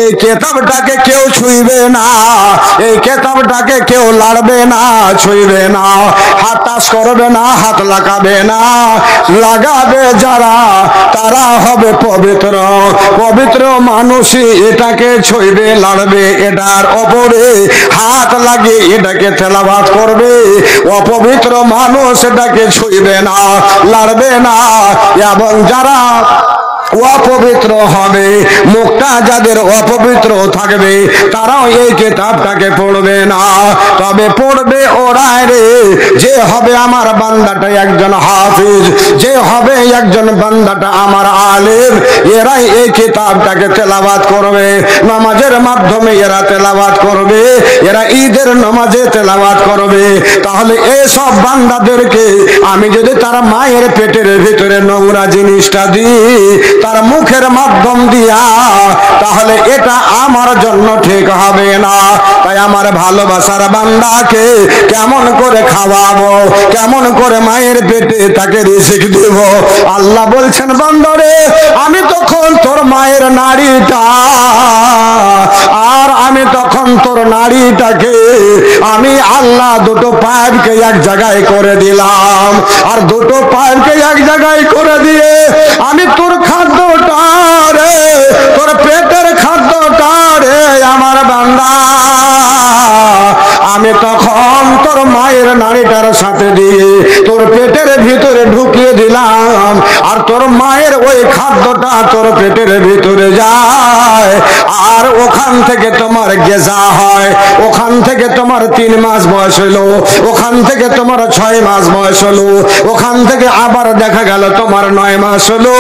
এই কিতাবটাকে কেউ ছুঁইবে না, এই কিতাবটাকে কেউ লাড়বে না, ছুঁইবে না, হাত টাচ করবে না, হাত লাগাবে না। লাগাবে যারা তারা হবে পবিত্র। পবিত্র মানুষই এটাকে ছুঁইবে, লাড়বে, এটার ওপরে হাত লাগিয়ে এটাকে তেলাওয়াত করবে। অপবিত্র মানুষ এটাকে ছুঁইবে না, লাড়বে না। এবং যারা অপবিত্র হবে, মুখটা যাদের অপবিত্র থাকবে, তারাও এই কিতাবটাকে পড়বে না। তবে পড়বে ওরাই রে, যে হবে আমার বান্দাটা একজন হাফিজ, যে হবে একজন বান্দাটা আমার আলেম, এরাই এই কিতাবটাকে তেলাওয়াত করবে। নামাজের মাধ্যমে এরা তেলাওয়াত করবে, এরা ঈদের নামাজে তেলাওয়াত করবে। তাহলে এই সব বান্দাদেরকে আমি যদি তার মায়ের পেটের ভিতরে নোংরা জিনিসটা দিই তার মুখের মাধ্যম দিয়া, তাহলে এটা আমার জন্য ঠিক হবে না। তাই আমার ভালোবাসার বান্দাকে কেমন করে খাওয়াবো, কেমন করে মায়ের পেটে তাকে রিজিক দেব? আল্লাহ বলছেন, বান্দারে আমি তখন তোর মায়ের নাড়িটা, আর আমি তখন তোর নাড়িটাকে আমি আল্লাহ দুটো পাইপকে এক জায়গায় করে দিলাম, আর দুটো পাইপকে এক জায়গায় করে দিয়ে আমি তোর খাদ্যটা রে, তোর পেটের খাদ্যটা রে আমার বান্দা, আমি তখন তোর মায়ের নাড়িটার সাথে দিয়ে তোর পেটের ভিতরে ঢুকিয়ে দিলাম। আর তোর মায়ের ওই খাদ্যটা তোর পেটের ভিতরে যায়, আর ওখান থেকে তোমার গেজা হয়, ওখান থেকে তোমার 3 মাস বয়স হলো, ওখান থেকে তোমার 6 মাস বয়স হলো, ওখান থেকে আবার দেখা গেল তোমার 9 মাস হলো,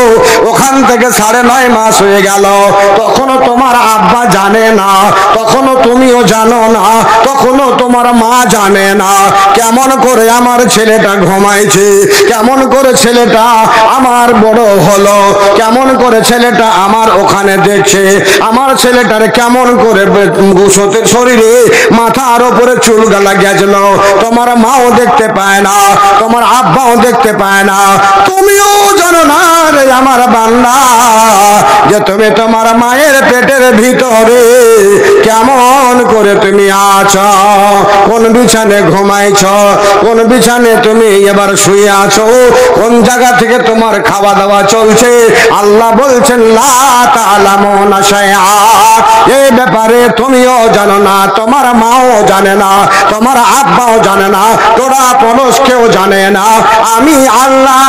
ওখান থেকে 9.5 মাস হয়ে গেল। তখনও তোমার আব্বা জানে না, তখনও তুমিও জানো না, তখনও তোমার মা জানে না কেমন করে আমার ছেলেটা ঘুমাইছে, কেমন করে ছেলেটা আমার বড় হলো, কেমন করে ছেলেটা আমার ওখানে দেখছে, আমার ছেলেটার কেমন করে শরীরে মাথার উপরে চুল গালা গেছিল। তোমার মাও দেখতে পায় না, তোমার আব্বাও দেখতে পায় না, তুমিও জানো না রে আমার বান্দা, যে তুমি তোমার মায়ের পেটের ভিতরে কেমন করে তুমি আছো, কোন বিছানে ঘুমাইছ, কোন বিছানে তুমি এবার শুয়ে আছো, কোন জায়গা থেকে তোমার খাওয়া দাওয়া চলছে। আল্লাহ বলছেন, লা তা'লামুনা শাইআ, এই ব্যাপারে তুমিও জানো না, তোমার মাও জানে না, তোমার আব্বাও জানে না, তোরা পরশ কেউ জানে না, আমি আল্লাহ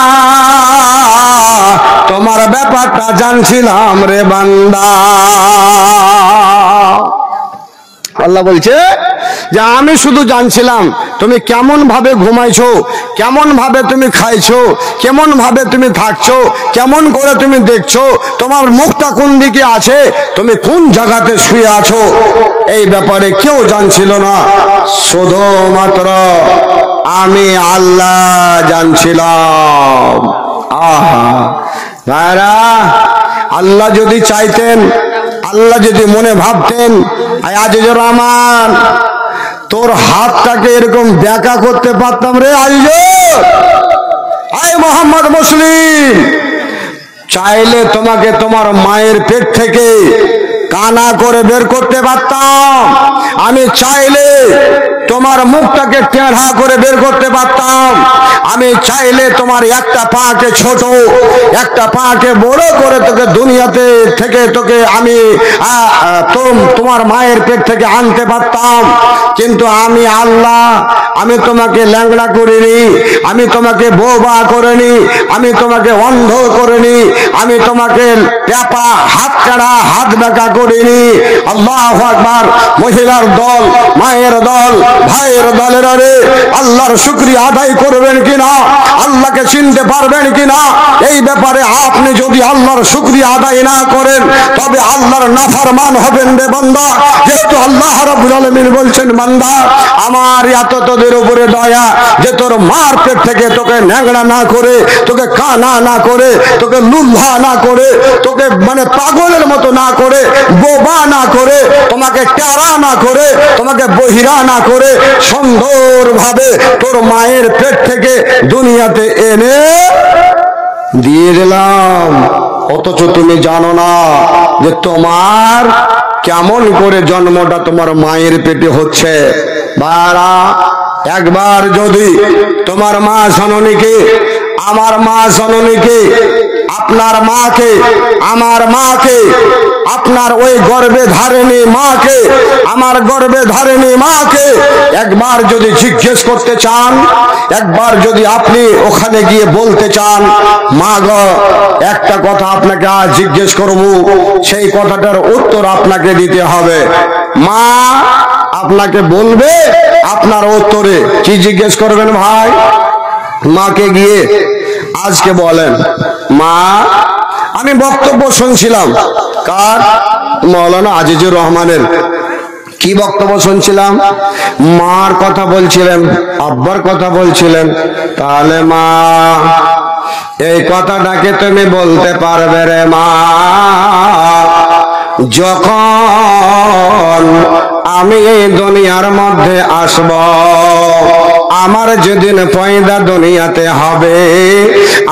তোমার ব্যাপারটা জানছিলাম রে বান্দা। আল্লাহ বলছে যে আমি শুধু জানছিলাম তুমি কেমন ভাবে ঘুমাইছো, কেমন ভাবে তুমি খাইছো, কেমন ভাবে তুমি থাকছো, কেমন করে তুমি দেখছো, তোমার মুখটা কোন দিকে আছে, তুমি কোন জায়গাতে শুয়ে আছো, এই ব্যাপারে কেউ জানছিল না, শুধুমাত্র আমি আল্লাহ জানছিলাম। আহা ভাইরা, আল্লাহ যদি চাইতেন, আল্লাহ যদি মনে ভাবতেন, আজিজুর রহমান তোর হাতটাকে এরকম ব্যাকা করতে পারতাম রে আজিজুর, আয় মোহাম্মদ মুসলিম, চাইলে তোমাকে তোমার মায়ের পেট থেকে কানা করে বের করতে পারতাম, আমি চাইলে তোমার মুখটাকে টেढ़ा করে বের করতে পারতাম, আমি চাইলে তোমার একটা পাকে ছোট একটা পাকে বড় করে তোকে দুনিয়াতে থেকে তোকে আমি তোমার মায়ের পেট থেকে আনতে পারতাম। কিন্তু আমি আল্লাহ, আমি তোমাকে ল্যাংড়া করিনি, আমি তোমাকে বোবা করিনি, আমি তোমাকে অন্ধ করিনি, আমি তোমাকে পেপা হাত কাড়া হাত বেঁকা করিনি। আল্লাহু আকবার। মহিলার দল, মায়ের দল, ভাইয়ের দলের রে আল্লাহর শুকরিয়া আদায় করবেন কিনা, আল্লাহকে চিনতে পারবেন কিনা, এই ব্যাপারে আপনি যদি আল্লাহর শুকরিয়া আদায় না করেন তবে আল্লাহর নাফরমান হবেন রে বান্দা। যেহেতু আল্লাহ রাব্বুল আলামিন বলছেন, বান্দা আমার এত তোদের উপরে দয়া যে তোর মার পেট থেকে তোকে ন্যাংড়া না করে, তোকে কানা না করে, তোকে লুল্লা না করে, তোকে মানে পাগলের মতো না করে, বোবা না করে, তোমাকে টেরা না করে, তোমাকে বহিরা না করে, সুন্দরভাবে তোর মায়ের পেট থেকে দুনিয়াতে এনে দিয়ে দিলাম। অথচ তুমি জানো না যে তোমার কেমন করে জন্মটা তোমার মায়ের পেটে হচ্ছে। বারা একবার যদি তোমার মা জননীকে, আমার মা জননীকে, আপনার মাকে, আমার মাকে, আপনার ওই গর্ভে ধারিণী মাকে, আমার গর্ভে ধারিণী মাকে একবার যদি জিজ্ঞেস করতে চান, একবার যদি আপনি ওখানে গিয়ে বলতে চান, মা গো একটা কথা আপনাকে আজ জিজ্ঞেস করব, সেই কথাটার উত্তর আপনাকে দিতে হবে। মা আপনাকে বলবে, আপনার উত্তরে কি জিজ্ঞেস করবেন ভাই? মাকে গিয়ে আজকে বলেন, মা আমি বক্তব্য শুনছিলাম, কার? মৌলানা আজিজুর রহমানের। কি বক্তব্য শুনছিলাম? মার কথা বলছিলেন, আব্বার কথা বলছিলেন। তাহলে মা এই কথাটাকে তুমি বলতে পারবে রে মা, যখন আমি এই দুনিয়ার মধ্যে আসব, আমার যেদিন পয়দা দুনিয়াতে হবে,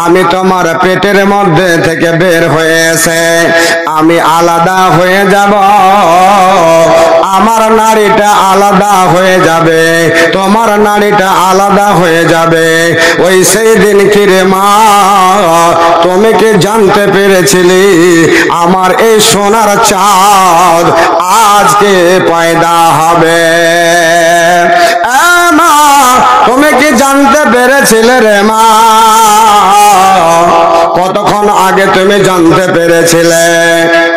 আমি তোমার পেটের মধ্যে থেকে বের হয়েছে, আমি আলাদা হয়ে যাব, আমার নারীটা আলাদা হয়ে যাবে, তোমার নারীটা আলাদা হয়ে যাবে। ওই সেই দিন কি রে মা, তুমি কি জানতে পেরেছিলি আমার এই সোনার চাঁদ আজকে পয়দা হবে? মা তুমি কি জানতে পেরেছিলে রে মা? কতক্ষণ আগে তুমি জানতে পেরেছিলে?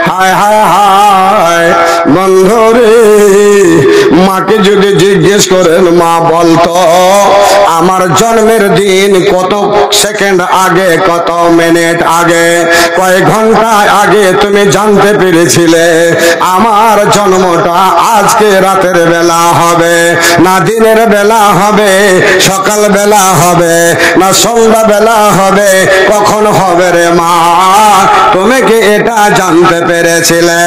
হায় হায় হায় বন্ধুরে, মাকে যদি জিজ্ঞেস করেন, মা বলতো আমার জন্মের দিন কত সেকেন্ড আগে, কত মিনিট আগে, কয়েক ঘন্টা আগে তুমি জানতে পেরেছিলে আমার জন্মটা আজকে রাতের বেলা হবে, না দিনের বেলা হবে, সকাল বেলা হবে, না সন্ধ্যা বেলা হবে, কখন হবে রে মা? তুমি কি এটা জানতে পেরেছিলে?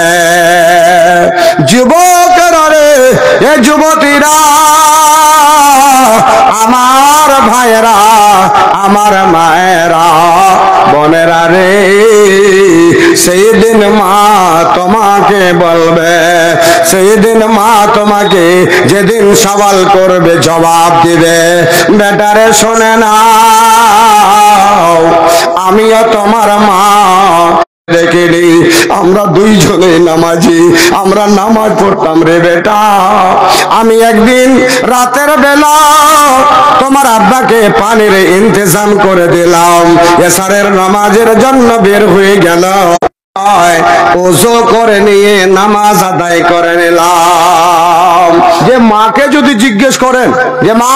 যুবকেরা রে, এ যুবতীরা, আমার ভাইয়েরা, আমার মায়েরা, বোনেরা রে, সেই দিন মা তোমাকে বলবে, সেই দিন মা তোমাকে যেদিন সওয়াল করবে জবাব দিবে। বেটারে শোনে নাও, আমিও তোমার মা দেখিনি, আমরা দুইজনে নামাজি, আমরা নামাজ পড়তাম রে বেটা। আমি একদিন রাতের বেলা তোমার আব্বাকে পানির ইন্তজাম করে দিলাম, এশারের নামাজের জন্য বের হয়ে গেল, ওযু করে নিয়ে নামাজ আদায় করে নিলাম। যে মাকে যদি জিজ্ঞেস করেন যে মা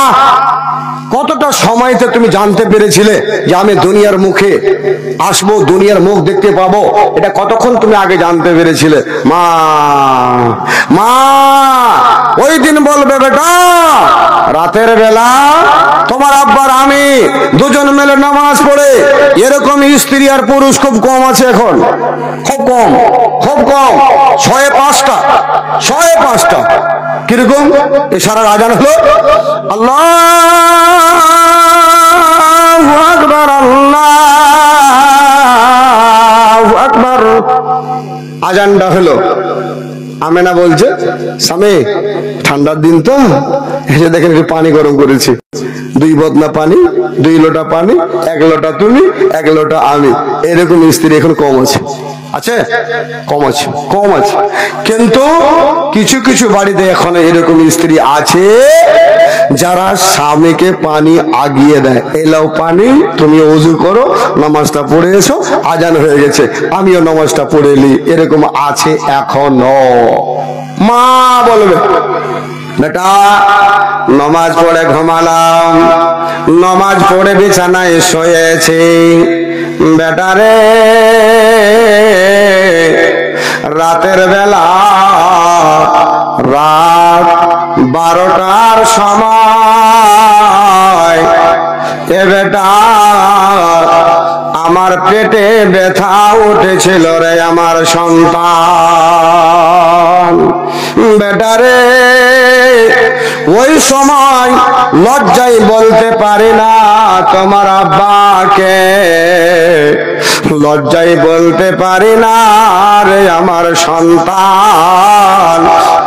কতটা সময়তে তুমি জানতে পেরেছিলে যে আমি দুনিয়ার মুখে আসবো, দুনিয়ার মুখ দেখতে পাবো, এটা কতক্ষণ তুমি আগে জানতে পেরেছিলে? মা মা ওই দিন বলবে, বেটা রাতের বেলা তোমার আব্বার আমি দুজন মিলে নামাজ পড়ে, এরকম স্ত্রী আর পুরুষ খুব কম আছে এখন, খুব কম, খুব কম, 6-5টা, 6-5টা। কিরকম? ইশারার আজান হলো, আল্লাহু আকবার, আল্লাহু আকবার, আজানটা হলো। আমেনা বলছে, স্বামী ঠান্ডার দিন তো, এসে দেখেন একটু পানি গরম করেছি, 2 বদনা পানি, 2 লোটা পানি, 1 লোটা তুমি, 1 লোটা আমি। এরকম স্ত্রী এখন কম আছে, আছে কম আছে, কম আছে। কিন্তু কিছু কিছু বাড়িতে এখন এরকম স্ত্রী আছে যারা স্বামীকে পানি আগিয়ে দেয়, এলাও পানি, তুমি ওযু করো, নামাজটা পড়ে এসো, আজান হয়ে গেছে, আমিও নামাজটা পড়ে এলি, এরকম আছে এখনো। মা বলবে, বেটা নামাজ পড়ে ঘুমালাম, নামাজ পড়ে বিছানায় শুয়েছি, বেটারে রাতের বেলা রাত 12টার সময় এ বেটা আমার পেটে ব্যথা উঠেছিল রে আমার সন্তান। বেটারে ওই সময় লজ্জায় বলতে পারি না তোমার আব্বাকে, লজ্জায় বলতে পারি না রে আমার সন্তান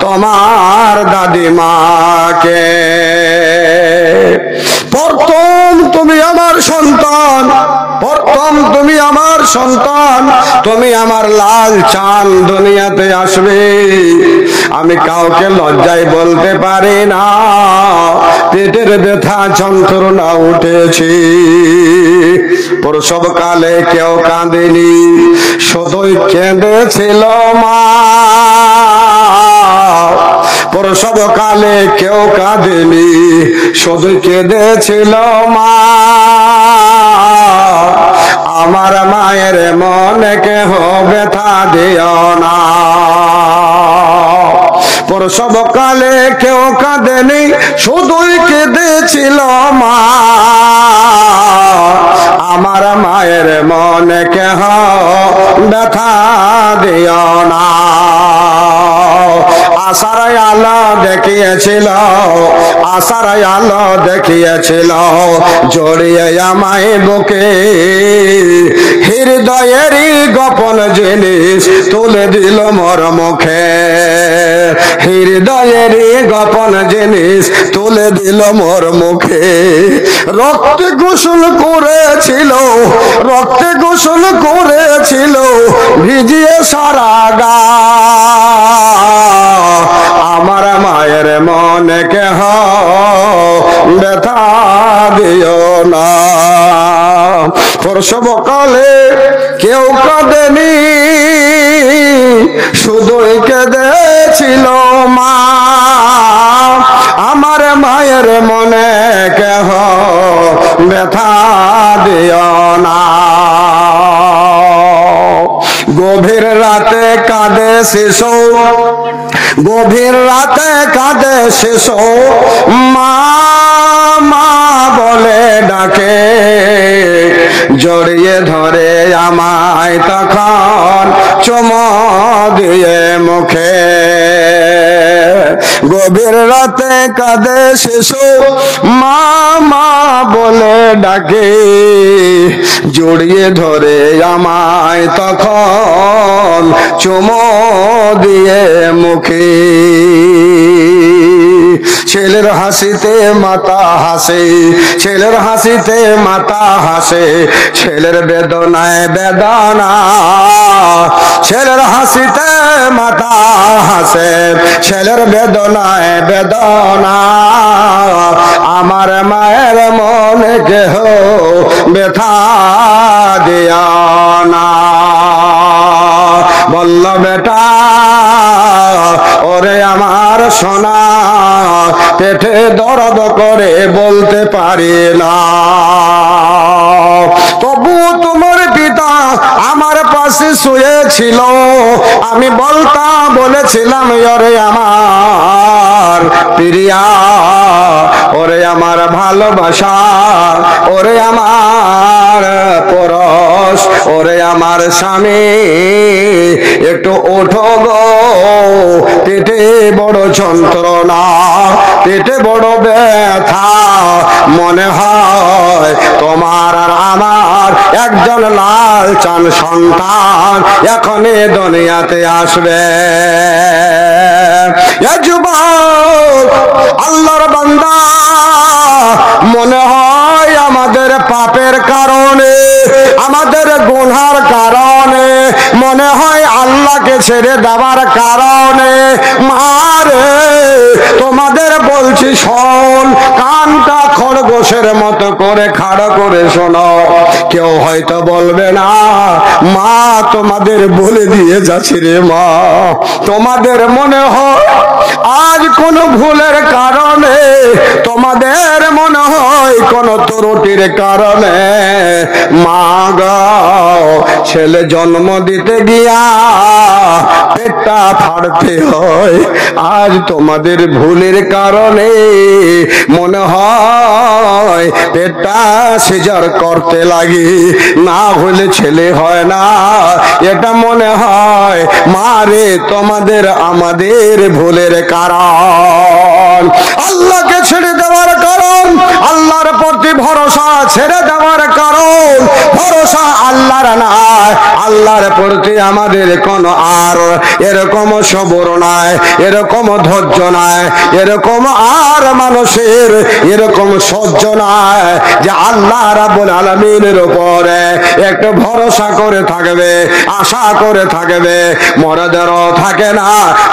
তোমার দাদিমাকে। প্রথম তুমি আমার সন্তান, প্রথম তুমি আমার সন্তান, তুমি আমার লাল চাঁদ দুনিয়াতে আসবে। আমি কাউকে লজ্জায় বলতে পারি না পেটের ব্যথা যন্ত্রণা উঠেছি। প্রসবকালে কেউ কাঁদেনি, শুধুই কেঁদেছিল মা। প্রসবকালে কেউ কাঁদেনি, শুধুই কেঁদেছিল মা। আমার মায়ের মনে কেহ ব্যথা দিও না। প্রসবকালে কেউ কাঁদেনি, শুধুই কেঁদেছিল মা। আমার মায়ের মনে কেহ ব্যথা দিও না। আশার আলো দেখিয়েছিল, আশার আলো দেখিয়েছিল, জড়িয়ে আমায় বুকে। হৃদয়েরই গোপন জিনিস তুলে দিল মোর মুখে। হৃদয়েরই গোপন জিনিস তুলে দিল মোর মুখে। রক্তে গোসল করেছিল, রক্তে গোসল করেছিল, ভিজিয়ে সারা গা। আমার মায়ের মনে কেহ ব্যথা দিও না। প্রসবকালে কেউ কাঁদেনি, শুধুই কেঁদেছিল মা। আমার মায়ের মনে কেহ ব্যথা দিও না। গভীর রাতে কাঁদে শিশু, গভীর রাতে কাঁদে শিশু, মা মা বলে ডাকে। জড়িয়ে ধরে আমায় তখন চুমো দিয়ে মুখে। গভীর রাতে কাঁদে শিশু, মা মা বলে ডাকে। জড়িয়ে ধরে আমায় তখন চুমো দিয়ে মুখে। ছেলের হাসিতে মাতা হাসে, ছেলের হাসিতে মাতা হাসে, ছেলের বেদনায় বেদনা। ছেলের হাসিতে মাতা হাসে, ছেলের বেদনায় বেদনা। আমার মায়ের মনে কেহ ব্যথা দিও না। বলল বেটা ওরে আমার সোনা, পেটে দরদ করে বলতে পারি না। তবু তোমার পিতা আমার পাশে শুয়েছিল। আমি বলতাম, বলেছিলাম ওরে আমার প্রিয়া, ওরে আমার ভালোবাসা, ওরে আমার পরশ, ওরে আমার স্বামী, একটু ওঠো গো। পেটে বড় যন্ত্রণা, পেটে বড় ব্যথা। মনে হয় তোমার আর আমার একজন লাল চাঁদ সন্তান এখনই দুনিয়াতে আসবে। এ যুবক আল্লাহর বান্দা, মনে হয় আমাদের পাপের কারণে, আমাদের গুনার কারণে, মনে হয় আল্লাহকে ছেড়ে দেওয়ার কারণে মারে তোমাদের বলছি শোন, কানটা খরগোশের মতো করে খাড়া করে শোনো। কেউ হয়তো বলবে না মা তোমাদের বলে দিয়ে যাচ্ছে রে মা, তোমাদের মনে হয় আজ কোন ভুলের কারণে, তোমাদের মনে হয় কোন ত্রুটির কারণে মা গো ছেলে জন্ম দিতে গিয়া পেটটা ফাড়তে হয়। আজ তোমাদের ভুলের কারণে কারণে মনে হয় পেটটা সিজার করতে লাগে, না হলে ছেলে হয় না। এটা মনে হয় মারে তোমাদের আমাদের ভুলের কারণ। আল্লাহকে ছেড়ে দেওয়ার কারণ, আল্লাহর প্রতি ভরসা ছেড়ে দেওয়ার কারণ, ভরসা আল্লাহর নাই, আল্লাহর প্রতি আমাদের কোনো আর এরকম সবর নাই, এরকম ধৈর্য নাই, এরকম আর মানুষের এরকম সহ্য নাই যে আল্লাহ রাব্বুল আলামিনের উপরে একটু ভরসা করে থাকবে, আশা করে থাকবে। মরদেরও থাকে না,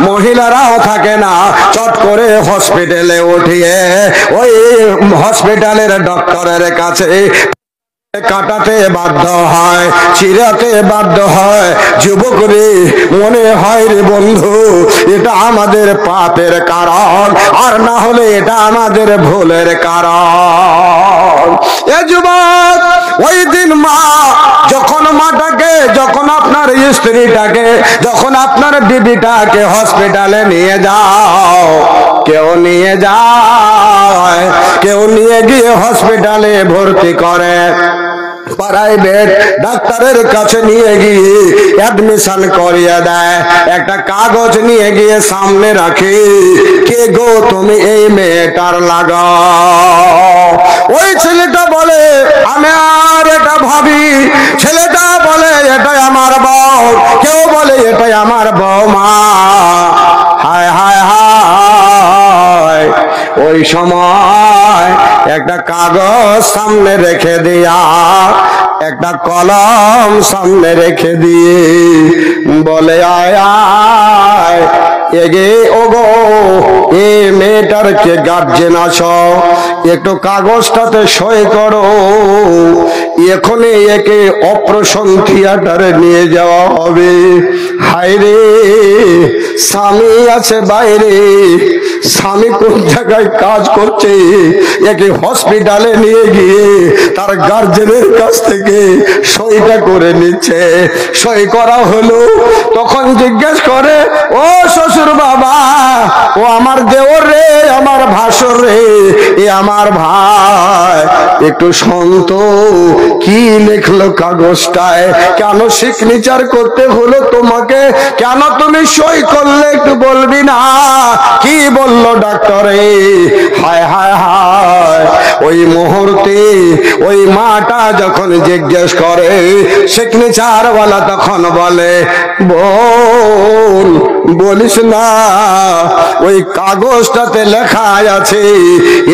মহিলারাও থাকে না, চট করে হসপিটালে উঠিয়ে ওই হসপিটালের ডক্টরের কাছে কাটাতে বাধ্য হয়, চিরাতে বাধ্য হয়। যুবক রে, মনে হয় রে বন্ধু, এটা আমাদের পাপের কারণ, আর না হলে এটা আমাদের ভুলের কারণ। এ যুবক, ওই দিন মা যখন মাটাকে, যখন আপনার স্ত্রীটাকে, যখন আপনার বিবিটাকে হসপিটালে নিয়ে যাও, কেউ নিয়ে যায়, কেউ নিয়ে গিয়ে হসপিটালে ভর্তি করে, প্রাইভেট ডাক্তারের কাছে নিয়ে গিয়ে অ্যাডমিশন করিয়ে দেয়। একটা কাগজ নিয়ে গিয়ে সামনে রাখি, কে গো তুমি এই মেয়েটার লাগাও। ওই ছেলেটা বলে আমি আর এটা ভাবি, ছেলেটা বলে এটাই আমার বউ, কেউ বলে এটাই আমার বৌমা। হায় হায় হায়, ওই সময় একটা কাগজ সামনে রেখে দিয়া, একটা কলম সামনে রেখে দিয়ে বলে আয় আয় এগে ওগো, এ মেয়েটার কে গার্জেন আছো, একটু কাগজটাতে সই করো, এখনই একে অপারেশন থিয়েটারে নিয়ে যাওয়া হবে। হায় রে, স্বামী আছে বাইরে, স্বামী কোন জায়গায় কাজ করছে, একে হসপিটালে নিয়ে গিয়ে তার গার্জেনের কাছ থেকে সইটা করে নিচ্ছে। সই করা হলো, তখন জিজ্ঞেস করে, ও শ্বশুর বাবা, ও আমার দেওর রে, আমার ভাসুর রে, এ আমার ভাই, একটু শুনত কি লিখলো কাগজটায়, কেন সিগনেচার করতে হলো তোমাকে, কেন তুমি সই করলে একটু বলবি না, কি বললো ডাক্তারে? হায় হায় হায়, ওই মুহূর্তে ওই মাটা যখন জিজ্ঞেস করে সিগনেচার ওয়ালা, তখন বলে বোন বলিস না, ওই কাগজটাতে লেখা আছে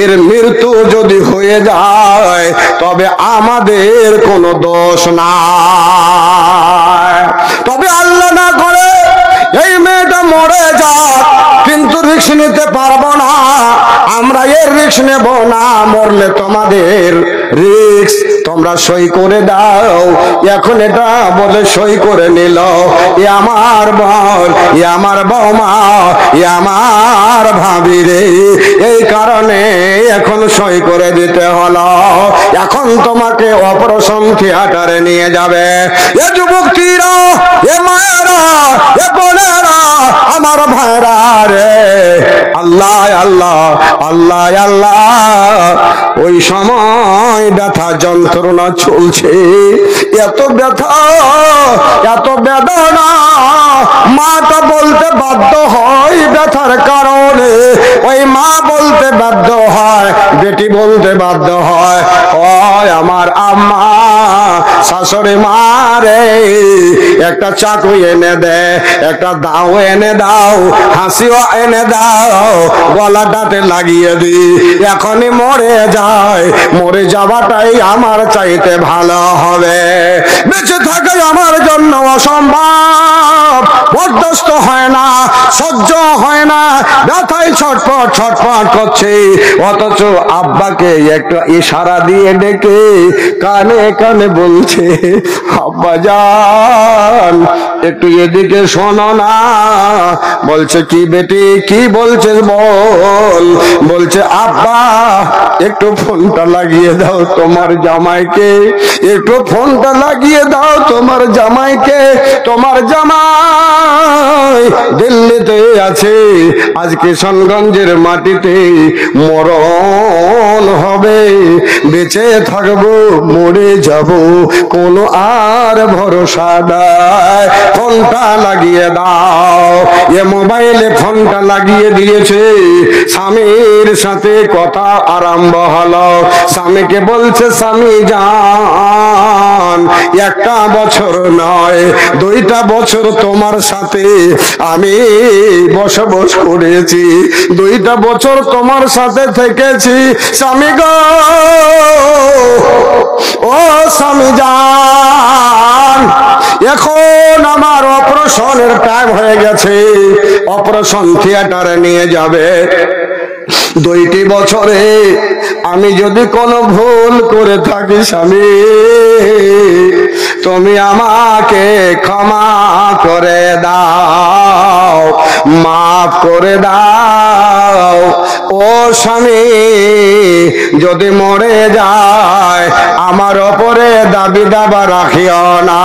এর মৃত্যু যদি হয়ে যায় তবে আমাদের কোনো দোষ নাই, তবে আল্লাহ না করে এই মেয়েটা মরে যাক, কিন্তু রিস্ক নিতে পারবো না, আমরা এর রিস্ক নেব না, মরলে তোমাদের রিস্ক, তোমরা সই করে দাও। এখন এটা বলে সই করে নিল, এ আমার বল, এ আমার বৌমা, এ আমার ভাবি রে, এই কারণে এখন সই করে দিতে হলো। এখন তোমাকে অপারেশন থিয়েটারে নিয়ে যাবে। এ যুবতীরা, এ মায়েরা, এ বোনেরা, আমার ভাইরা রে, আল্লাহ আল্লাহ আল্লাহ আল্লাহ, ওই সময় ব্যথা যন্ত্রণা চলছে, এত ব্যথা, এত বেদনা, মাটা বলতে বাধ্য হয় ব্যথার কারণে, ওই মা বলতে বাধ্য হয়, বেটি বলতে বাধ্য হয়, ওই আমার আম্মা, শাশুড়ি মা রে, একটা চাকু এনে দে, একটা দাও এনে দাও, হাসিও এনে দাও, গলাটাতে লাগিয়ে দি, এখনই মরে যায়, মরে যাওয়াটাই আমার চাইতে ভালো হবে, বেঁচে থাকে আমার জন্য অসম্ভব, বরদাস্ত হয় না, সহ্য হয় না, ব্যথায় ছটফট ছটফট করছে, অথচ আব্বাকে একটা ইশারা দিয়ে ডেকে কানে কানে বলছে, আব্বা জান একটু এদিকে শোনো না। বলছে কি বেটি, কি বলছিস বল। বলছে আব্বা একটু ফোনটা লাগিয়ে দাও তোমার জামাইকে, একটু ফোনটা লাগিয়ে দাও তোমার জামাইকে। তোমার জামাই দিল্লিতে আছে, আজ কিশনগঞ্জের মাটিতে মরণ হবে। বেঁচে থাকবো মরে যাব, কোনো আর ভরসা নাই। ফোনটা লাগিয়ে দাও। এ মোবাইলে ফোনটা লাগিয়ে দিয়েছে। স্বামীর সাথে কথা আরম্ভ হলো। স্বামীকে বলছে স্বামী জান, একটা বছর নয় 2টা বছর তোমার সাথে আমি বসবাস করেছি, 2টা বছর তোমার সাথে থেকেছি। স্বামী গো, ও স্বামী জান, এখন আমার অপারেশনের টাইম হয়ে গেছে, অপারেশন থিয়েটারে নিয়ে যাবে। 2টি বছরে আমি যদি কোনো ভুল করে থাকি স্বামী, তুমি আমাকে ক্ষমা করে দাও, মাফ করে দাও। ও স্বামী, যদি মরে যায় আমার ওপরে দাবি দাবা রাখিও না।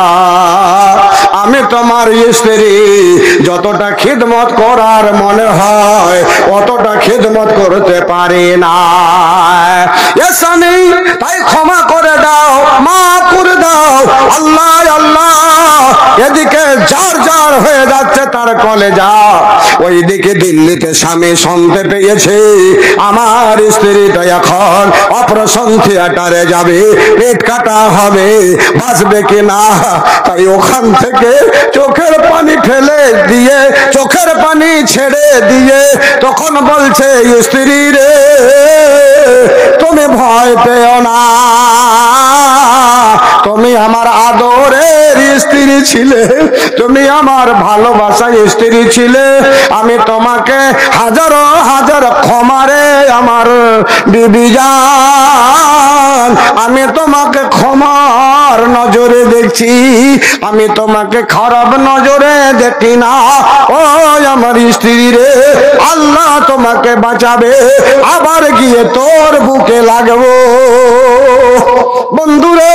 আমি তোমার স্ত্রী, যতটা খিদমত করার মনে হয় অতটা খিদমত করতে পারি না। এ স্বামী, তাই ক্ষমা করে দাও, মাফ করে দাও। আল্লাহ আল্লাহ, এদিকে ঝড় ঝড় হয়ে যাচ্ছে তার কলেজা, ওইদিকে দিল্লিতে স্বামী শুনতে পেয়েছে আমার স্ত্রীটা এখন অপারেশন থিয়েটারে যাবে, পেট কাটা হবে, বাঁচবে কিনা। তাই ওখান থেকে চোখের পানি ফেলে দিয়ে, চোখের পানি ছেড়ে দিয়ে তখন বলছে স্ত্রী রে, তুমি ভয় পেও না, তুমি আমার আদরের স্ত্রী ছিলে, তুমি আমার ভালোবাসার স্ত্রী ছিলে। আমি তোমাকে হাজারো হাজার ক্ষমারে আমার বিবি জান, আমি তোমাকে ক্ষমার নজরে দেখছি, আমি তোমাকে খারাপ নজরে দেখি না। ও আমার স্ত্রী রে, আল্লাহ তোমাকে বাঁচাবে, আবার গিয়ে তোর বুকে লাগবো। বন্ধুরে,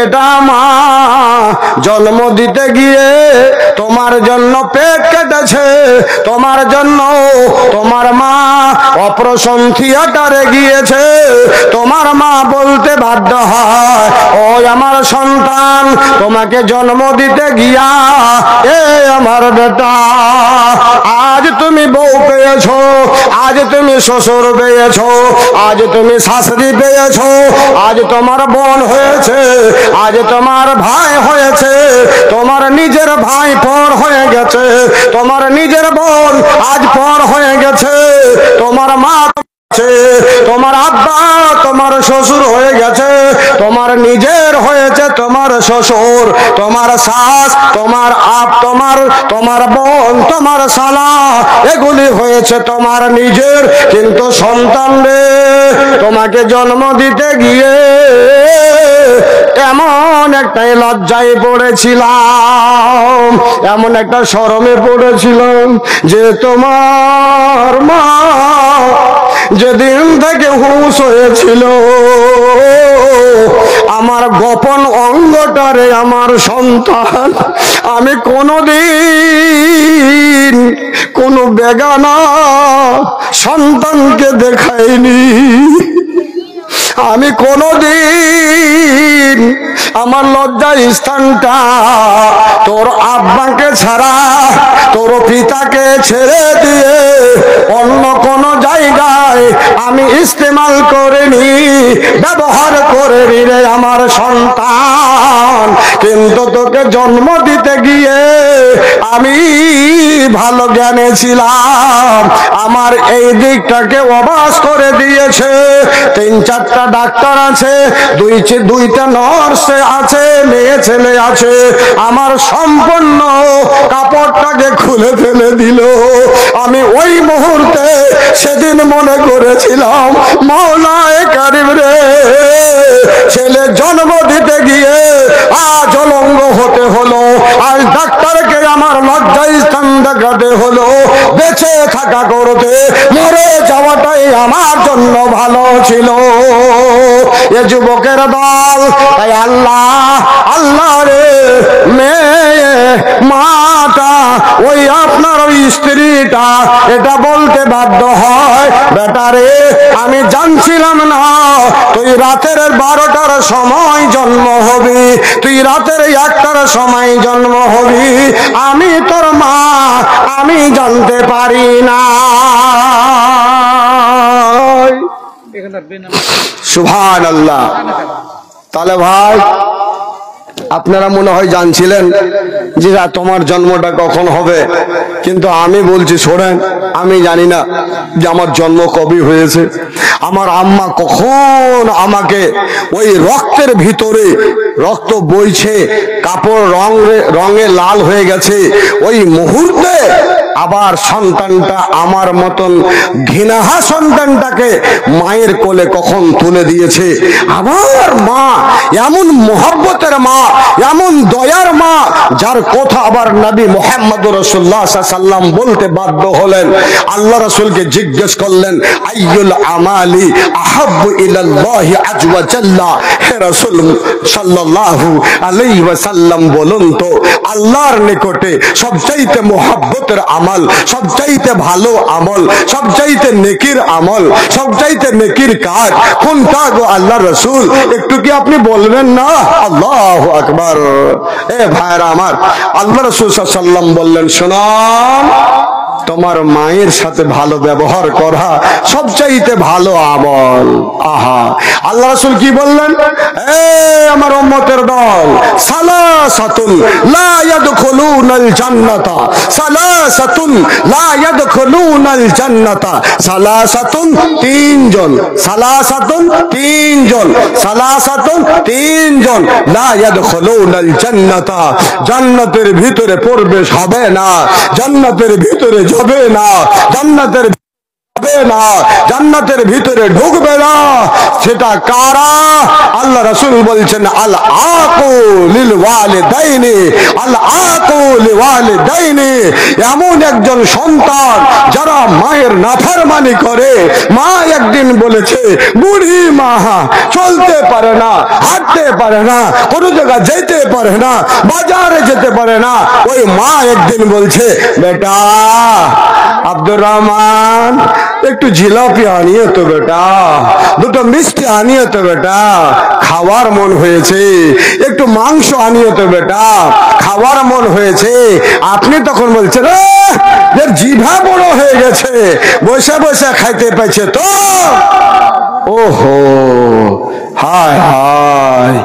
এটা মা জন্ম দিতে গিয়ে তোমার জন্য পেট কেটেছে, তোমার জন্য তোমার মা অপারেশন থিয়েটারে গিয়েছে। তোমার মা বলতে বাধ্য হয়, ও আমার সন্তান, তোমাকে জন্ম দিতে গিয়া এ আমার বেটা, আজ তুমি বউ পেয়েছো, আজ তুমি শ্বশুর পেয়েছো, আজ তুমি শাশুড়ি পেয়েছো, আজ তোমার বোন হয়েছে, আজ তোমার ভাই হয়েছে, তোমার নিজের ভাই পর হয়ে গেছে, তোমার নিজের বোন আজ পর হয়ে গেছে, তোমার মা, তোমার আব্বা তোমার শ্বশুর হয়ে গেছে, তোমার নিজের হয়েছে তোমার শ্বশুর, তোমার শাশ, তোমার আপ, তোমার বোন, তোমার শালা, এগুলি হয়েছে তোমার নিজের। কিন্তু সন্তান রে, তোমাকে জন্ম দিতে গিয়ে এমন একটা লজ্জায় পড়েছিলাম, এমন একটা শরমে পড়েছিলাম যে তোমার মা যেদিন থেকে হুঁশ হয়েছিল, আমার গোপন অঙ্গটারে আমার সন্তান আমি কোনোদিন কোনো বেগানা সন্তানকে দেখাইনি। আমি কোনোদিন আমার লজ্জার স্থানটা তোর আব্বাকে ছাড়া, তোর পিতাকে ছেড়ে দিয়ে অন্য কোন জায়গায় আমি ইস্তেমাল করিনি, ব্যবহার করিনি রে আমার সন্তান। কিন্তু তোকে জন্ম দিতে গিয়ে আমি ভালো জ্ঞানে ছিলাম, আমার এই দিকটাকে অবাস করে দিয়েছে। 3-4টা ডাক্তার আছে, 2টা নার্স আছে, মেয়ে ছেলে আছে, আমার সম্পূর্ণ কাপড়টাকে খুলে ফেলে দিল। আমি ওই মুহূর্তে সেদিন মনে করেছি বলছিলাম মওলায়ে কারীম রে, ছেলে জন্ম দিতে গিয়ে আজ অলঙ্গ হতে হলো, আজ ডাক্তারকে আমার লজ্জা স্থান দেখাতে হলো, বেঁচে থাকা করতে মরে যাওয়াটাই আমার জন্য ভালো ছিল। এ যুবকের দল, তাই আল্লাহ আল্লাহ রে, মেয়ে মাটা ওই আপনার ওই স্ত্রীটা এটা বলতে বাধ্য হয়, বেটা রে আমি জানছিলাম না তুই রাতের 12টার সময় জন্ম হবি, তুই রাতের 1টার সময় জন্ম হবি, আমি তোর মা আমি জানতে পারি না। সুবহানাল্লাহ। তাহলে ভাই আপনারা মনে হয় জানছিলেন যে তোমার জন্মটা কখন হবে, কিন্তু আমি বলছি শোনেন, আমি জানি না যে আমার জন্ম কবে হয়েছে, আমার আম্মা কখন আমাকে ওই রক্তের ভিতরে রক্ত বইছে, কাপড় রঙে লাল হয়ে গেছে, ওই মুহূর্তে আবার সন্তানটা আমার মতন ঘৃণাহা সন্তানটাকে মায়ের কোলে কখন তুলে দিয়েছে। আবার মা এমন মোহব্বতের মা, এমন দয়ার মা, যার কথা আবার নবী মুহাম্মদ রাসূলুল্লাহ সাল্লাল্লাহু আলাইহি ওয়াসাল্লাম বলতে বাধ্য হলেন। আল্লাহ রাসূলকে জিজ্ঞেস করলেন আইয়ুল আমালি আহাব্বু ইলাল্লাহি আযজা ওয়া জাল্লা, হে রাসূল সাল্লাল্লাহু আলাইহি ওয়াসাল্লাম বলুন তো আল্লাহর নিকটে সবচাইতে মোহব্বতের আমল, সবচাইতে ভালো আমল, সবচাইতে নেকির আমল, সবচাইতে নেকির কাজ কোনটা গো আল্লাহ রাসূল? একটু কি আপনি বলবেন না? আল্লাহু আকবার। এ ভাইরা আমার, আল্লাহ রাসূল সাল্লাল্লাহু আলাইহি ওয়াসাল্লাম বললেন শোনান, তোমার মায়ের সাথে ভালো ব্যবহার করা সবচাইতে ভালো আমল। আহা, আল্লাহ রাসূল কি বললেন? এ আমার উম্মতের দল, সালাসাতুন লা ইয়াদখুলুনাল জান্নাতা, সালাসাতুন লা ইয়াদখুলুনাল জান্নাতা, সালাসাতুন তিনজন, সালাসাতুন তিনজন, সালাসাতুন তিনজন লা ইয়াদখুলুনাল জান্নাতা, জান্নাতের ভিতরে প্রবেশ হবে না, জান্নাতের ভিতরে যাবে না, জান্নাতের না, জান্নাতের ভিতরে ঢুকবে না। সেটা কারা? আল্লাহ রাসূল বলছেন আল আকু লিল ওয়ালিদাইনি, আল আকু লিল ওয়ালিদাইনি, এমন একজন সন্তান যারা মায়ের নাফরমানি করে। মা একদিন বলেছে, বুড়ি মা চলতে পারে না, হাঁটতে পারে না, কোনো জায়গা যেতে পারে না, বাজারে যেতে পারে না। ওই মা একদিন বলছে, বেটা আব্দুর রহমান একটু জিলাপি আনিয়ে তো বেটা, দুটো মিষ্টি আনিয়ে তো বেটা, খাওয়ার মন হয়েছে, একটু মাংস আনিয়ে তো বেটা, খাওয়ার মন হয়েছে। আপনি তখন বলছেন এর জিভা বড় হয়ে গেছে, বসে বসে খাইতে পাইছে তো। ওহো, হায় হায়,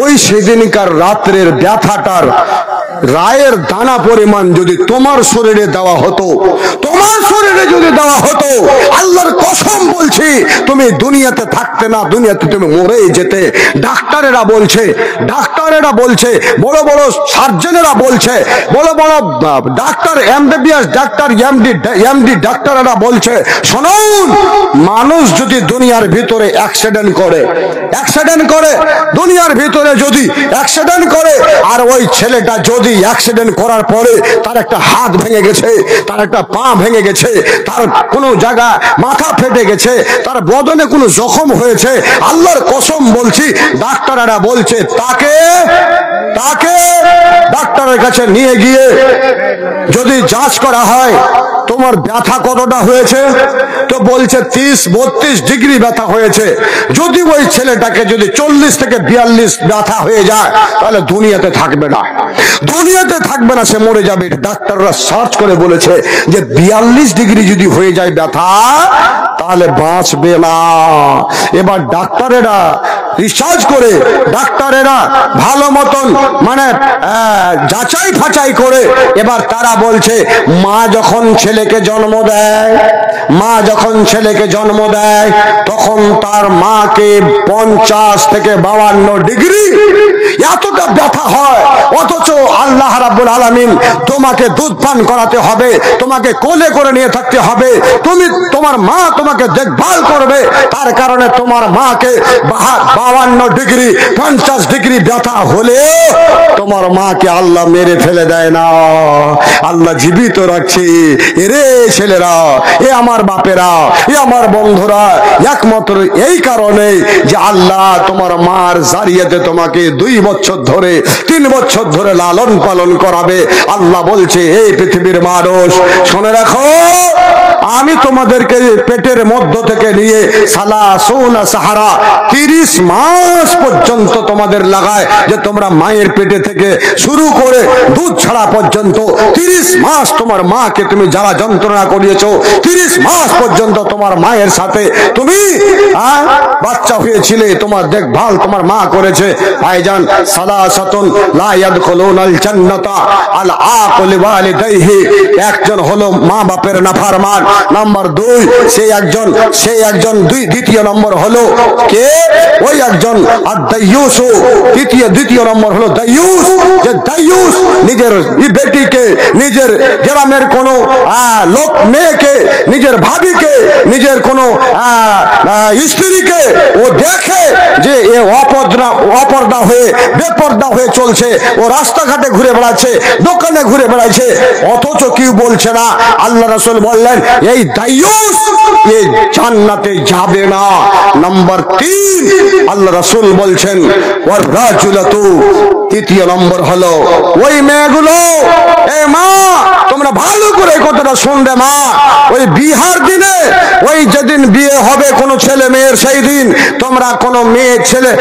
ওই সেদিনকার রাত্রের ব্যথাটার রায়ের দানা পরিমাণ যদি তোমার শরীরে দেওয়া হতো, তোমার শরীরে যদি দেওয়া হতো, আল্লাহর কসম বলছি তুমি দুনিয়াতে থাকতে না, দুনিয়াতে তুমি মরেই যেতে। ডাক্তারেরা বলছে, ডাক্তারেরা বলছে, বড় বড় সার্জনেরা বলছে, বড় বড় ডাক্তার এমবিবিএস ডাক্তার এমডি ডাক্তারেরা বলছে, শুনুন, মানুষ যদি দুনিয়ার ভিতরে অ্যাক্সিডেন্ট করে, অ্যাক্সিডেন্ট করে দুনিয়ার ভিতরে যদি অ্যাক্সিডেন্ট করে, আর ওই ছেলেটা যদি অ্যাক্সিডেন্ট করার পরে তার একটা হাত ভেঙে গেছে, তার একটা পা ভেঙে গেছে, তার কোনো জায়গা মাথা ফেটে গেছে, তার বদনে কোনো জখম হয়েছে, আল্লাহর কসম বলছি ডাক্তাররা বলছে তাকে ডাক্তারের কাছে নিয়ে গিয়ে যদি যাচ করা হয় তোমার ব্যথা কতটা হয়েছে, তো বলছে 30-32 ডিগ্রি ব্যথা হয়েছে। যদি ওই ছেলেটাকে যদি 40 থেকে 42 ব্যথা হয়ে যায়, তাহলে দুনিয়াতে থাকবে না, দুনিয়াতে থাকবে না, সে মরে যাবে। ডাক্তাররা সার্চ করে বলেছে যে 42 ডিগ্রি যদি হয়ে যায় ব্যথা, তাহলে বাঁচবে না। এবার ডাক্তারেরা রিসার্চ করে ডাক্তারেরা ভালো মতন মানে যাচাই ফাচাই করে এবার তারা বলছে মা যখন ছেলেকে জন্ম দেয়, মা যখন ছেলেকে জন্ম দেয় তখন তার মাকে 50 থেকে 52 ডিগ্রি এতটা ব্যথা হয়, অথচ আল্লাহ রাব্বুল আলামিন তোমাকে দুধ পান করাতে হবে, তোমাকে কোলে করে নিয়ে থাকতে হবে, তোমার মা তোমাকে দেখভাল করবে, তার কারণে তোমার মাকে 52 ডিগ্রি 50 ডিগ্রি ব্যথা হলে তোমার মাকে আল্লাহ মেরে ফেলে দেয় না, আল্লাহ জীবিত রাখছে। এরে ছেলেরা, এ আমার বাপেরা, এ আমার বন্ধুরা, একমাত্র এই কারণে যে আল্লাহ তোমার মার জারিয়াতে তোমাকে 2 বছর ধরে 3 বছর ধরে লালন পালন করাবে। আল্লাহ বলছে এই পৃথিবীর মানুষ শুনে রাখো, আমি তোমাদেরকে পেটের মধ্য থেকে নিয়ে সালাসুনা সাহারা 30 মাস পর্যন্ত তোমাদের লাগায় যে তোমরা মায়ের পেটে থেকে শুরু করে দুধ ছাড়া পর্যন্ত 30 মাস তোমার মাকে তুমি যারা যন্ত্রণা করিয়েছো, 30 মাস পর্যন্ত তোমার মায়ের সাথে তুমি বাচ্চা হয়েছিলে, তোমার দেখভাল তোমার মা করেছে। ভাইজান, সালাসাতুন লা ইয়াদখুলুনাল জান্নাতা আল আকুল ওয়ালিদাইহি, একজন হলো মা বাপের নাফরমান, নাম্বার 2 সেই একজন দ্বিতীয় নম্বর হলো কে, ওই একজন আদ-দাইয়ুস, দ্বিতীয় নম্বর হলো দাইয়ুস, যে দাইয়ুস নিজের বেটিকে, নিজের গ্রামের কোনো লোক মেয়েকে, নিজের ভাবিকে, নিজের কোনো স্ত্রীকে ও দেখে যে এ অপর্দা হয়ে বেপর্দা হয়ে চলছে, ও রাস্তাঘাটে ঘুরে বেড়াচ্ছে, দোকানে ঘুরে বেড়াচ্ছে, অথচ কেউ বলছে না। আল্লাহ রাসূল বললেন এই দাইয়ুস এ জান্নাতে যাবে না। নাম্বার 3 আল্লাহ রাসূল বলছেন ওয়ার রাজুলাতু, তৃতীয় নম্বর হলো ওই মেয়েগুলো। এ মা, তোমরা ভালো করে কথাটা শুনবে মা, ওই বিহার দিনে, ওই যেদিন বিয়ে হবে কোনো ছেলে মেয়ের, সেই দিন তোমরা কোনো মেয়ে ছেলে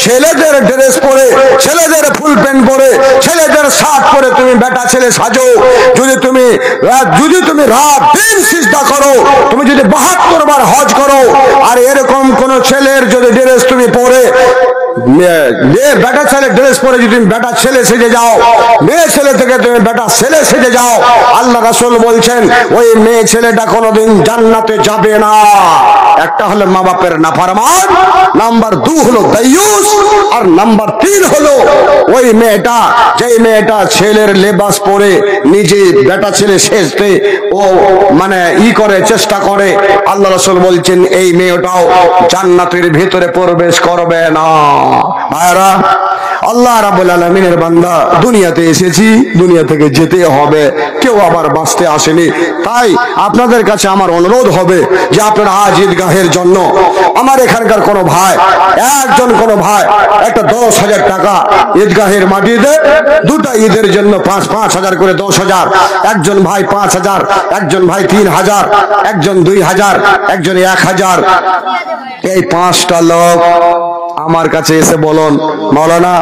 ছেলেদের ড্রেস পরে, ছেলেদের ফুল প্যান্ট পরে, ছেলেদের শার্ট পরে তুমি বেটা ছেলে সাজো, যদি তুমি রাত দিন সিজদা করো, তুমি যদি 72 বার হজ করো, আর এরকম কোন ছেলের যদি ড্রেস তুমি পরে, বেটা ছেলে ড্রেস পরে যদি তুমি বেটা ছেলে সেজে যাও, মেয়ে ছেলে থেকে তুমি বেটা ছেলে সেজে যাও, আল্লাহ রাসূল বলছেন ওই মেয়ে ছেলেটা কোনোদিন জান্নাতে যাবে না। একটা হলো মা বাপের নাফরমান, নাম্বার 2 হলো দাইয়ুস, আর নাম্বার 3 হলো ওই মেয়েটা, যেই মেয়েটা ছেলের লেবাস পরে নিজে বেটা ছেলে সেজতে ও মানে করে চেষ্টা করে, আল্লাহ রাসূল বলছেন এই মেয়েটাও জান্নাতের ভিতরে প্রবেশ করবে না। ভাইরা, আল্লাহ রাব্বুল আলামিনের বান্দা, দুনিয়াতে এসেছি, দুনিয়া থেকে যেতে হবে, কেউ আবার বাঁচতে আসেনি। তাই আপনাদের কাছে আমার অনুরোধ হবে যে আপনারা আজ ঈদগাহের জন্য আমার এখানকার কোনো ভাই, কোনো ভাই একটা 10,000 টাকা ঈদগাহের মাটিতে 2টা ঈদের জন্য 5,000 করে 10,000, একজন ভাই 5,000, একজন ভাই 3,000, একজন 2,000, একজন 1,000, এই 5টা লোক আমার কাছে এসে বলুন, মাওলানা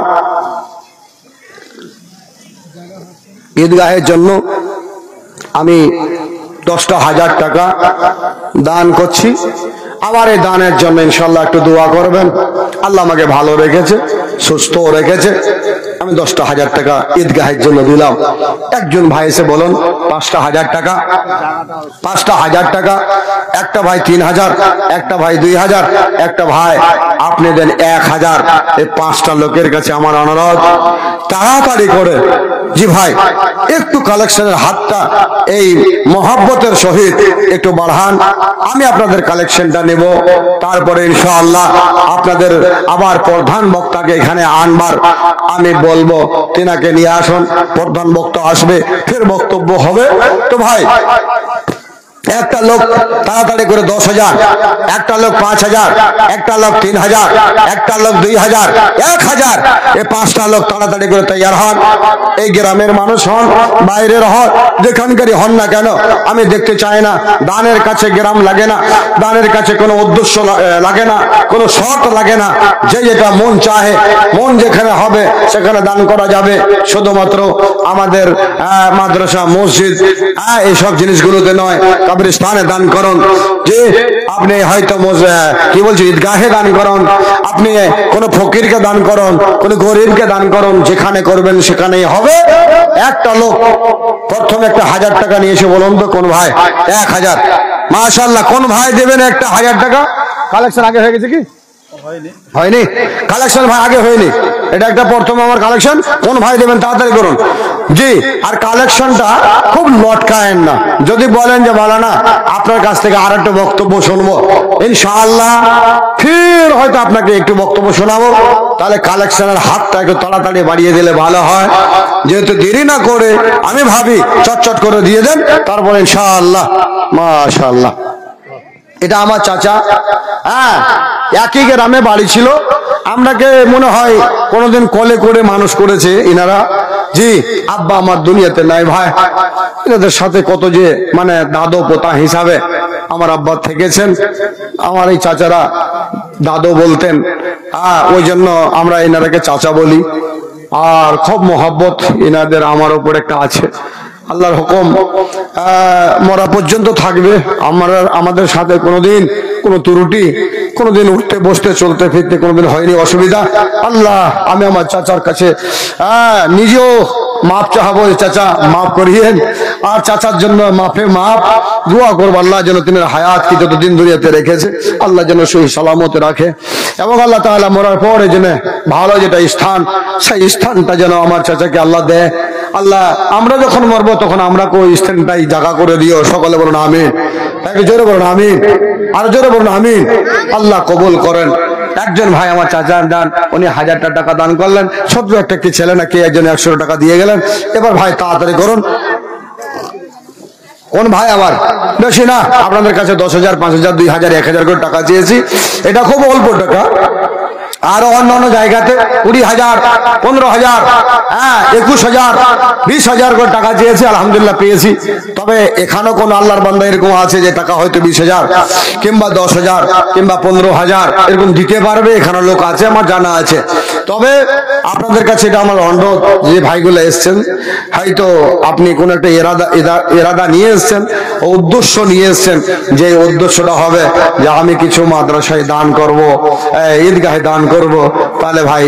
ঈদগাহের জন্য আমি 10,000 টাকা দান করছি, আমার এই দানের জন্য ইনশাআল্লাহ একটু দোয়া করবেন। আল্লাহ আমাকে ভালো রেখেছে, সুস্থ রেখেছে, আমি 10,000 টাকা ঈদগাহের জন্য দিলাম। একজন ভাই এসে বলুন 5,000 টাকা, 5,000 টাকা, একটা ভাই 3,000, একটা ভাই 2,000, একটা ভাই আপনি দেন 1,000। এই 5টা লোকের কাছে আমার অনুরোধ, তাড়াতাড়ি করে, জি ভাই একটু কালেকশনের হাতটা এই মহব্বতের সহিত একটু বাড়ান, আমি আপনাদের কালেকশনটা নেব, তারপরে ইনশাআল্লাহ আপনাদের আবার প্রধান বক্তাকে এখানে আনবার আমি বলবো, তেনাকে নিয়ে আসুন, প্রধান বক্তা আসবে, ফের বক্তব্য হবে। তো ভাই একটা লোক তাড়াতাড়ি করে 10,000, একটা লোক 5,000, একটা লোক 3,000, একটা লোক 2,000, 1,000, এই 5টা লোক তাড়াতাড়ি করে তৈয়ার হন। এই গ্রামের মানুষ হন, বাইরের হন, যেখানকারই হন না কেন, আমি দেখতে চাই না দানের কাছে গ্রাম লাগে না, দানের কাছে কোনো উদ্দেশ্য লাগে না, কোনো শর্ত লাগে না, যে যেটা মন চাহে, মন যেখানে হবে সেখানে দান করা যাবে। শুধুমাত্র আমাদের মাদ্রাসা, মসজিদ এইসব জিনিসগুলোতে নয়, কবরস্থানে দান করুন, যে আপনি হয়তো কি বলছি ঈদগাহে দান করুন, আপনি কোন ফকিরকে দান করুন, কোন গরিবকে দান করুন, যেখানে করবেন সেখানেই হবে। একটা লোক প্রথমে একটা 1000 টাকা নিয়ে এসে বলুন তো কোন ভাই 1000, মাশাআল্লাহ, কোন ভাই দেবেন একটা 1000 টাকা? কালেকশন আগে হয়ে গেছে কি হয়নি? কালেকশন ভাই আগে হয়নি, এটা একটা প্রথম আমার কালেকশন। কোন ভাই দেবেন তাড়াতাড়ি করুন জি। আর কালেকশনটা খুব লটকায়েন না, যদি বলেন যে মাওলানা আপনার কাছ থেকে আর একটা বক্তব্য শুনবো, ইনশাআল্লাহ ফির হয়তো আপনাকে একটু বক্তব্য শোনাবো, তাহলে কালেকশনের হাতটা একটু তাড়াতাড়ি বাড়িয়ে দিলে ভালো হয়। যেহেতু দেরি না করে আমি ভাবি চটচট করে দিয়ে দেন, তারপরে ইনশাআল্লাহ। মাশাআল্লাহ, এটা আমার চাচা, হ্যাঁ একই গ্রামে বাড়ি ছিল, আমরাকে মনে হয় কোনোদিন কোলে করে মানুষ করেছে ইনারা জি। আব্বা আমার দুনিয়াতে নাই ভাই, এনাদের সাথে কত যে মানে দাদু পোতা হিসাবে আমার আব্বা থেকেছেন। আমার এই চাচারা দাদু বলতেন, ওই জন্য আমরা এনারাকে চাচা বলি। আর খুব মোহাব্বত এনাদের আমার উপর একটা আছে, আল্লাহর হুকুম মরা পর্যন্ত থাকবে। আমাদের সাথে কোনোদিন কোনো ত্রুটি, কোনোদিন উঠতে বসতে চলতে ফিরতে কোনোদিন হয়নি অসুবিধা। আল্লাহ, আমি আমার চাচার কাছে নিজেও মাপ চাহাবো, চাচা মাফ করিয়েন, আর চাচার জন্য মাফে মাপ দোয়া করবো। আল্লাহ যেন তিনি হায়াত কি যতদিন দুনিয়াতে রেখেছে আল্লাহ যেন সহি সালামতে রাখে, এবং আল্লাহ তাআলা মরার পরে যেন ভালো যেটা স্থান, সেই স্থানটা যেন আমার চাচাকে আল্লাহ দেয়। আল্লাহ আমরা যখন মরবো তখন আমরা ওই স্থানটাই জায়গা করে দিও। সকলে বলুন আমিন, একটু জোরে বলুন আমিন, আর জোরে বলুন আমিন। আল্লাহ কবুল করেন। একজন ভাই আমার চাচা দান, উনি 1000 টাকা দান করলেন, ছোট্ট একটা কি ছেলে নাকি একজন 100 টাকা দিয়ে গেলেন। এবার ভাই তাড়াতাড়ি করুন, কোন ভাই আমার বেশি না, আপনাদের কাছে 10,000 5,000 2,000 1,000 করে টাকা চেয়েছি, এটা খুব অল্প টাকা। আরো অন্যান্য জায়গাতে 20,000 15,000 21,000 20,000 করে টাকা চেয়েছি, আলহামদুলিল্লাহ পেয়েছি। তবে এখানেও কোন আল্লাহর বান্দা এরকম আছে যে টাকা হয়তো 20,000 কিংবা 10,000 কিংবা 15,000 এরকম দিতে পারবে, এখানে লোক আছে আমার জানা আছে। তবে আপনাদের কাছে এটা আমার অনুরোধ, যে ভাইগুলো এসছেন হয়তো আপনি কোন একটা এরাদা নিয়ে এসছেন, উদ্দেশ্য নিয়ে এসছেন, যে উদ্দেশ্যটা হবে যে আমি কিছু মাদ্রাসায় দান করব, ঈদগাহে দান করব, তাহলে ভাই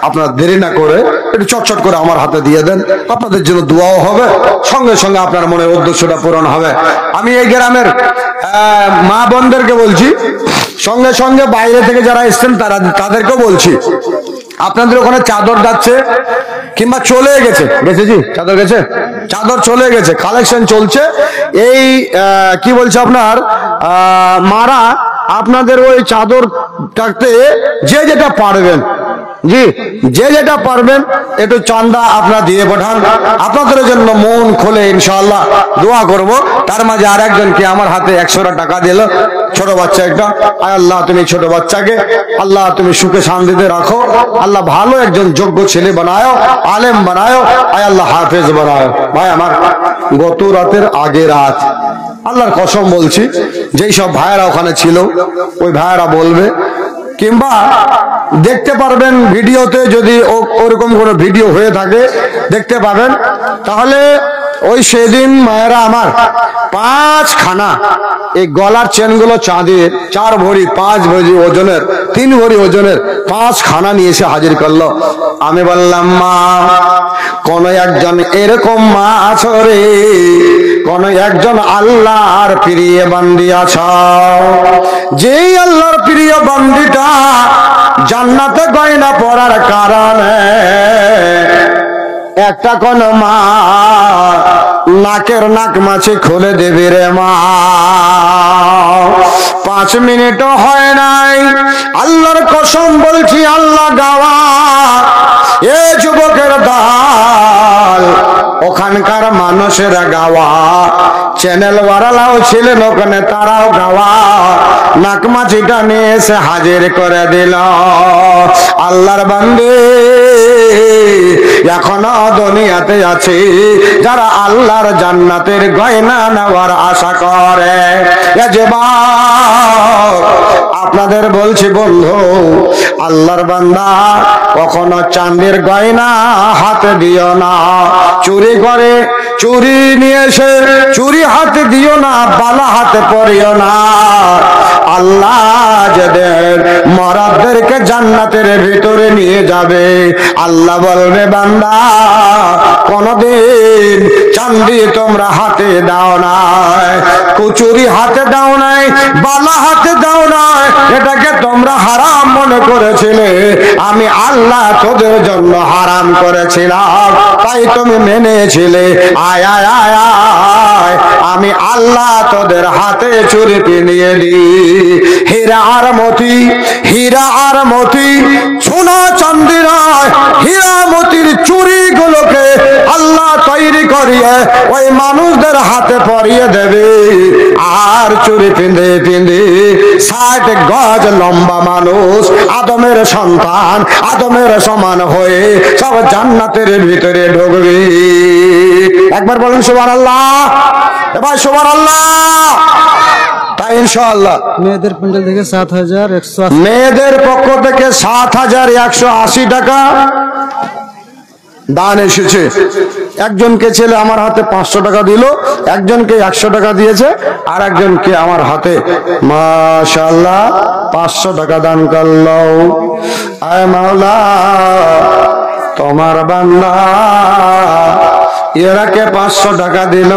আপনারা দেরি না করে একটু চটচট করে আমার হাতে দিয়ে দেন, আপনাদের জন্য দোয়াও হবে, সঙ্গে সঙ্গে আপনার মনের উদ্দেশ্যটা পূরণ হবে। আমি এই গ্রামের মা বোনদেরকে বলছি, সঙ্গে সঙ্গে বাইরে থেকে যারা এসছেন তাদেরকেও বলছি, আপনাদের ওখানে চাদর যাচ্ছে কিংবা চলে গেছে জি, চাদর গেছে, চাদর চলে গেছে, কালেকশন চলছে। এই কি বলছে আপনার মারা, আপনাদের ওই চাদরটাতে যে যেটা পারবেন জি, যে যেটা পারবেন একটু চান্দা আপনারা দিয়ে পাঠান, আপনাদের জন্য মন খুলে ইনশাআল্লাহ দোয়া করব। তার মাঝে আর একজনকে আমার হাতে 100 টাকা দিল, ছোট বাচ্চা একটা, আল্লাহ তুমি ছোট বাচ্চাকে আল্লাহ তুমি সুখে শান্তিতে রাখো, আল্লাহ ভালো একজন যোগ্য ছেলে বানায়, আলেম বানায়, আল্লাহ হাফেজ বানায়। ভাই আমার গত রাতের আগে রাত আল্লাহর কসম বলছি, যেই সব ভাইয়েরা ওখানে ছিল ওই ভাইয়েরা বলবে, কিংবা দেখতে পারবেন ভিডিওতে, যদি ওরকম কোনো ভিডিও হয়ে থাকে দেখতে পাবেন, তাহলে ওই সেদিন মায়েরা আমার 5 খানা এই গলার চেনগুলো চাঁদের 4 ভরি 5 ভরি ওজনের 3 ভরি ওজনের 5 খানা নিয়ে এসে হাজির করলো। আমি বললাম মা, কোন একজন এরকম মা আছো রে, কোন একজন আল্লাহর প্রিয় বান্দি আছো, যেই আল্লাহর প্রিয় বান্দিটা জান্নাতে গয়না পরার কারণে একটা কোন মা নাকের নাক মাছি খুলে দেবে রে মা। 5 মিনিটও হয় নাই, আল্লাহর কসম বলছি, আল্লাহ গাওয়া এ যুবকের দল, ওখানকার মানুষেরা গাওয়া, চ্যানেল ওয়ালাও ছিলেন ওখানে, তারাও গাওয়া, নাকমাছিটা নিয়ে এসে হাজির করে দিল। আল্লাহর বান্দে এখনো দুনিয়াতে আছে যারা আল্লাহর জান্নাতের গয়না নেওয়ার আশা করে। এ যুবক, আপনাদের বলছি বন্ধু, আল্লাহর বান্দা কখনো চাঁদের গয়না হাতে দিও না, চুরি করে চুরি নিয়ে এসে চুরি হাতে দিও না, বালা হাতে পরিও না। আল্লাহ যাদের মরাদেরকে জান্নাতের ভিতরে নিয়ে যাবে, আল্লাহ বলবে বান্দা কোনদিন চাঁদি তোমরা হাতে দাও নাই, কুচুরি হাতে দাও নাই, বালা হাতে দাও নাই, এটাকে তোমরা হারাম মনে করেছিলে, আমি আল্লাহ তোদের জন্য হারাম করেছিলাম, তাই তুমি মেনেছিলে। আয় আয় আয় আয়, আমি আল্লাহ তোদের হাতে চুরি কিনিয়ে দিই। হীরা আর মতি, হীরা আর মতি, সোনা চাঁদি নয়, হীরা মতির চুরি গুলোকে আল্লাহ তৈরি করিয়ে ওই মানুষদের হাতে পরিয়ে দেবে। আর চুরি পিঁধে পিঁধে 60 গজ লম্বা মানুষ, আদমের সন্তান, আদমের সমান হয়ে সব জান্নাতের ভিতরে ঢুকবে। একবার বলুন সুবহানাল্লাহ, এবার সুবহানাল্লাহ। তাই ইনশাআল্লাহ মেয়েদের প্যান্ডেল থেকে 7,180, মেয়েদের পক্ষ থেকে 7,180 টাকা দান এসেছে। একজনকে ছেলে আমার হাতে 500 টাকা দিল, একজনকে 100 টাকা দিয়েছে, আর একজনকে আমার হাতে মাশাআল্লাহ 500 টাকা দান করলো। আয় মাওলা, তোমার বান্দা এরাকে 500 টাকা দিল,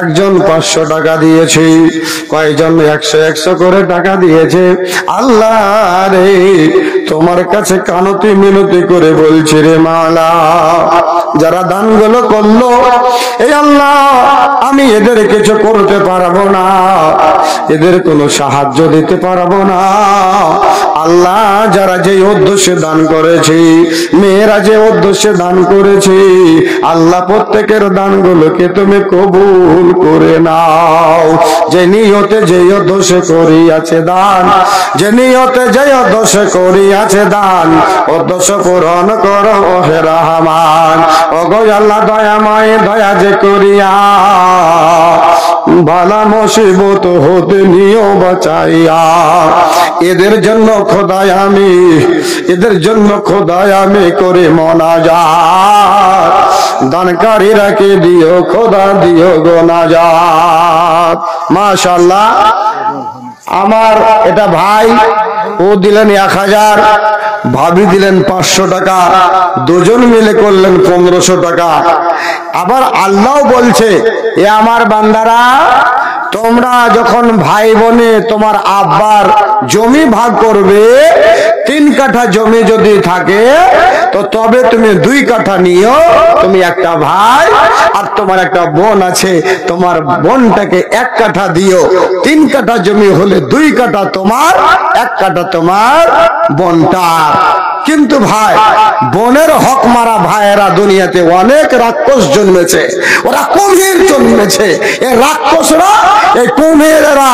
একজন 500 টাকা দিয়েছে, কয়জন 100 করে টাকা দিয়েছে। আল্লাহ রে, তোমার কাছে কানতি মিনতি করে বলছি রে মাওলা, যারা দানগুলো করলো, এই আল্লাহ আমি এদের কিছু করতে পারবো না, এদের কোনো সাহায্য দিতে পারবো না। আল্লাহ যারা যে উদ্দেশ্যে দান করেছে, মেয়েরা যে উদ্দেশ্যে দান করেছে, আল্লাহ প্রত্যেকের দানগুলোকে তুমি কবুল করে নাও। যে নিয়তে যে উদ্দেশ্যে করিয়াছে দান, যে নিয়তে যে উদ্দেশ্যে করিয়াছে দান, উদ্দেশ্য পূরণ করো হে রহমান। ওগো আল্লাহ দয়াময়, দয়া যে করিয়া বালা মুসিবত হতে নিও বাঁচাইয়া। এদের জন্য খোদায় আমি, এদের জন্য খোদায় আমি করে মোনাজাত, দানকারীরাকে দিও খোদা, দিও গো নাজাত। মাশাআল্লাহ, আমার এটা ভাই, ও দিলেন 1000, ভাবি দিলেন 500 টাকা, দুজন মিলে করলেন 1500 টাকা। আবার আল্লাহ বলছে, এ আমার বান্দারা, তোমরা যখন ভাই বোনে তোমার আব্বার জমি ভাগ করবে, 3 কাঠা জমি যদি থাকে তো তবে তুমি 2 কাঠা নিও, তুমি একটা ভাই আর তোমার একটা বোন আছে, তোমার বোনটাকে 1 কাঠা দিও। 3 কাঠা জমি হলে 2 কাঠা তোমার, 1 কাঠা তোমার বোনটা। কিন্তু ভাই বোনের হক মারা ভাইয়েরা দুনিয়াতে অনেক রাক্ষস জন্মেছে, ওরা কুমির জন্মেছে। এই রাক্ষসরা, এই কুমিরেরা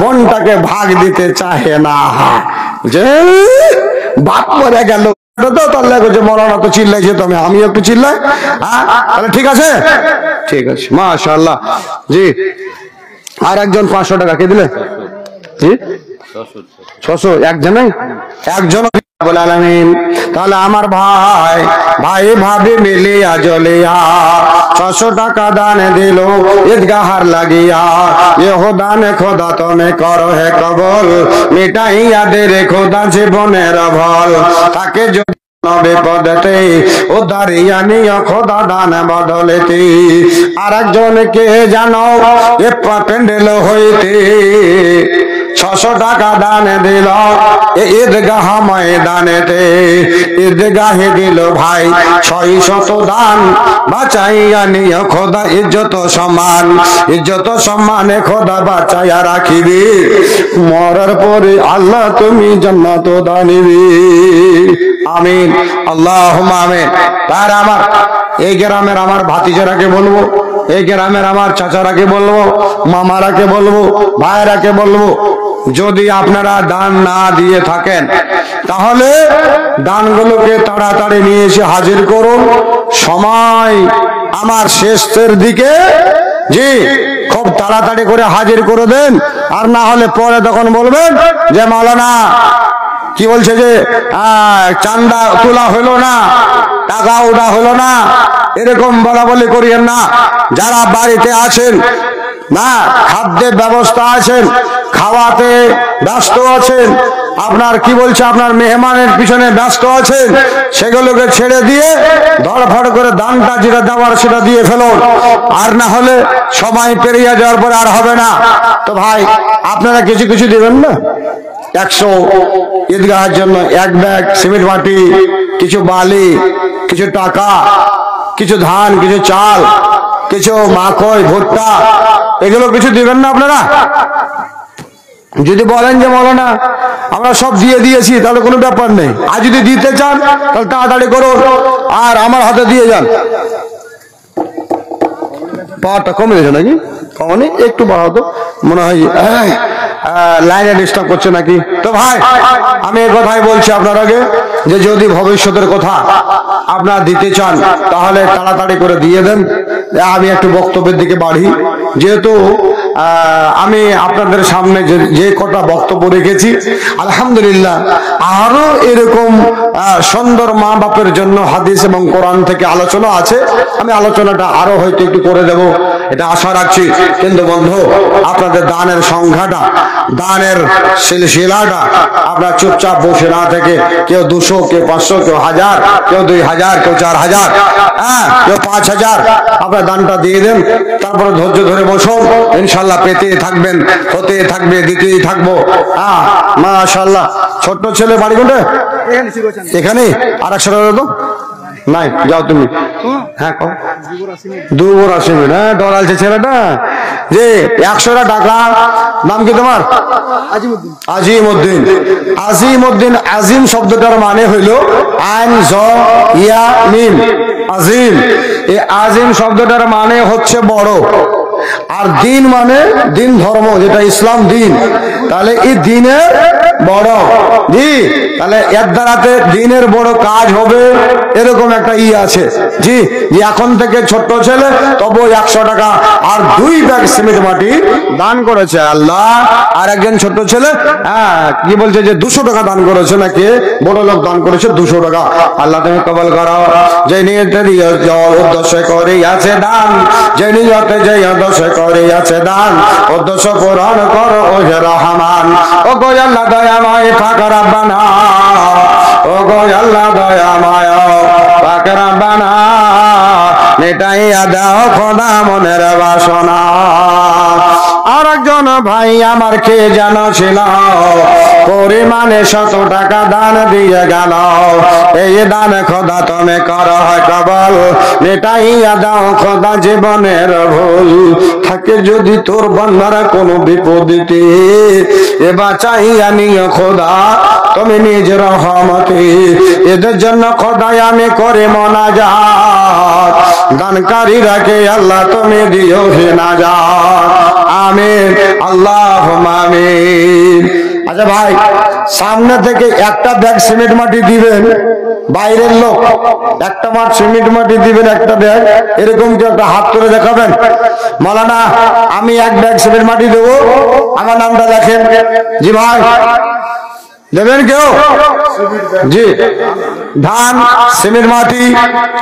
বোনটাকে ভাগ দিতে চাহে না। যে বাপ মরে গেল, মরানা তো চিল্লাইছে, তুমি আমি একটু চিল্লাই, হ্যাঁ তাহলে ঠিক আছে, ঠিক আছে মাশাআল্লাহ। জি, আর একজন 500 টাকা কে দিলে? জি 600, একজনই, একজন। তাহলে আমার ভাই ভাই ভাবি মিলিয়া জ্বলিয়া 600 টাকা দান দিল ঈদগাহার লাগিয়া। এহ দানে খোদা তুমি করো হে কবল, মিটাইয়া দে রে খোদা জীবনের ভল। তাকে যদি বিপদেতে উদ্ধারিয়া নিও খোদা দান বদলেতে। আর একজনকে জানো এ প্যান্ডেল হইতে 600 টাকা দান দিল ঈদগাহ ময়দানেতে। ঈদগাহে দিল ভাই 600 দান, বাঁচাইয়া নিও খোদা ইজ্জত সম্মান, ইজ্জত সম্মানে খোদা বাঁচাইয়া রাখিবি। মরার পরে আল্লাহ তুমি জান্নাত দানিবি। আমিন, আল্লাহুম্মা আমিন। তার আমার এই গ্রামের আমার ভাতিজারাকে বলবো, এই গ্রামের আমার চাচারাকে বলবো, মামারাকে বলবো, ভাইরাকে বলবো, যদি আপনারা দান না দিয়ে থাকেন তাহলে দানগুলোকে তাড়াতাড়ি নিয়ে এসে হাজির করুন। সময় আমার শেষের দিকে, জি খুব তাড়াতাড়ি করে হাজির করে দেন, আর না হলে পরে তখন বলবেন যে মাওলানা কি বলছে যে চান্দা তোলা হলো না, টাকা ওঠা হলো না, এরকম বলা বলি করিয়েন না। যারা বাড়িতে আছেন না, খাদ্যের ব্যবস্থা আছেন, খাওয়াতে ব্যস্ত আছেন, আপনার কি বলছে আপনার মেহমানের পিছনে ব্যস্ত আছেন, সেগুলোকে ছেড়ে দিয়ে ধড়ফড় করে দানটা যেটা দেওয়ার সেটা দিয়ে ফেলুন, আর না হলে সময় পেরিয়ে যাওয়ার পরে আর হবে না। তো ভাই আপনারা কিছু কিছু দিবেন না, 100 ঈদগাহের জন্য 1 ব্যাগ সিমেন্ট মাটি, কিছু বালি, কিছু টাকা, কিছু ধান, কিছু চাল, কিছু মাকই ভুট্টা, এগুলো কিছু দিবেন না আপনারা? যদি বলেন যে মাওলানা আমরা সব দিয়ে দিয়েছি, তাহলে কোনো ব্যাপার নেই। আর যদি দিতে চান তাহলে তাড়াতাড়ি করুন আর আমার হাতে দিয়ে যান। পাওয়ারটা কমে গেছে নাকি? কমানি একটু বাড়াও তো, মনে হয় লাইনে ডিস্টার্ব করছে নাকি। তো ভাই আমি এই কথাই বলছি আপনার আগে যে যদি ভবিষ্যতের কথা আপনারা দিতে চান তাহলে তাড়াতাড়ি করে দিয়ে দেন। আমি একটু বক্তব্যের দিকে বাড়ি, যেহেতু আমি আপনাদের সামনে যে কটা বক্তব্য রেখেছি আলহামদুলিল্লাহ আরো এরকম সুন্দর মা বাপের জন্য হাদিস এবং কোরআন থেকে আলোচনা আছে। আমি আলোচনাটা আরো হয়তো একটু করে দেব, এটা আশা রাখছি। কিন্তু বন্ধু আপনাদের দানের সংখ্যাটা, দানের সিলসিলাটা আপনার চুপচাপ বসে না থেকে কেউ 200, কেউ 500, কেউ 1000, কেউ 2000, কেউ 4000, কেউ 5000 আপনার দানটা দিয়ে দেন। তারপরে ধৈর্য ধরে বসুন, ইনশাল্লাহ পেতে থাকবেন, হতে থাকবে, দিতেই থাকবো। মাশাআল্লাহ। ছোট্ট ছেলে বাড়ি কোনটা? এখানে। আর 100 টাকা তো নাই, যাও তুমি। হ্যাঁ 280 মিনিট। হ্যাঁ ডরালছে ছেলেটা যে 100 টাকা। নাম কি তোমার? আজিমউদ্দিন। আজিমউদ্দিন, আজিম শব্দটার মানে হইল আইন জ ইয়া মিম, আজিম। এই আজিম শব্দটার মানে হচ্ছে বড়, আর দিন মানে দিন ধর্ম, যেটা ইসলাম দিন। তাহলে এই দিনের বড়, জি, তাহলে এর দ্বারাতে দিনের বড় কাজ হবে, এরকম একটা আছে। জি জি, এখন থেকে ছোট্ট ছেলে তবু 100 টাকা আর 2 ব্যাগ সিমেন্ট মাটি দান করেছে আল্লাহ। আর একজন ছোট্ট ছেলে কি বলছে যে 200 টাকা দান করেছে, নাকি বড় লোক দান করেছে 200 টাকা। আল্লাহ তুমি কবুল করো। যে নিয়তে উদ্দেশ্য করে আছে দান, যে নিয়তে যে উদ্দেশ্য করে আছে দান, উদ্দেশ্য পূরণ করো ও রহমান। ও গো আল্লাহ দয়াময় পাক রব্বানা, ও গো আল্লাহ দয়াময় পাক রব্বানা, মেটাইয়া দাও খোদা মনের বাসনা। আর একজন ভাই আমার কে জানো ছিল, পরিমাণে 100 টাকা দান দিয়ে গেল। এই দান খোদা তুমি করো কবল, মেটাইয়া দাও খোদা জীবনের ভুল। থাকে যদি তোর বান্দারা কোনো বিপদে, এ বাঁচাইয়া নিও খোদা তুমি নিজ রহমতে। এদের জন্য খোদাই আমি করে মোনাজাত, দানকারীরাকে আল্লাহ তুমি দিও হে নাজাত। আমিন আল্লাহুম্মা আমিন। আচ্ছা ভাই, সামনে থেকে একটা ব্যাগ সিমেন্ট মাটি দিবেন, বাইরের লোক একটা মাঠ সিমেন্ট মাটি দিবেন, একটা ব্যাগ, এরকম কি একটা হাত তুলে দেখাবেন? মাওলানা আমি 1 ব্যাগ সিমেন্ট মাটি দেবো, আমার নামটা লেখেন। জি ভাই দেবেন কেউ? জি, ধান সিমেন্ট মাটি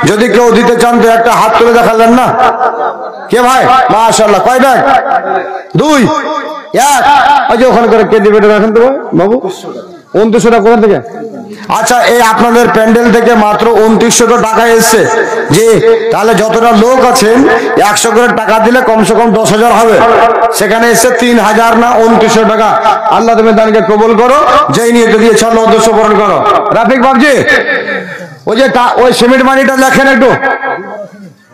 যদি কেউ দিতে চান তো একটা হাত তুলে দেখালেন না? কে ভাই? মাশাআল্লাহ। কয় ব্যাগ? 2, 1। ওই যে ওখানে করে কে দিবে দেখেন তো বাবু। 2900 টাকা কোথা থেকে? আচ্ছা, এই আপনাদের প্যান্ডেল থেকে মাত্র 2900 টাকা এসছে। জি, তাহলে যতটা লোক আছেন 100 করে টাকা দিলে কমসে কম 10,000 হবে। সেখানে এসছে 3000 না 2900 টাকা। আল্লাহ তুমি দানকে কবুল করো, যেই নিয়ে দিয়ে চল উদ্দেশ্য পূরণ করো। রাফিক বাবজি ওই যে ওই সিমেন্ট মাটিটা লেখেন একটু,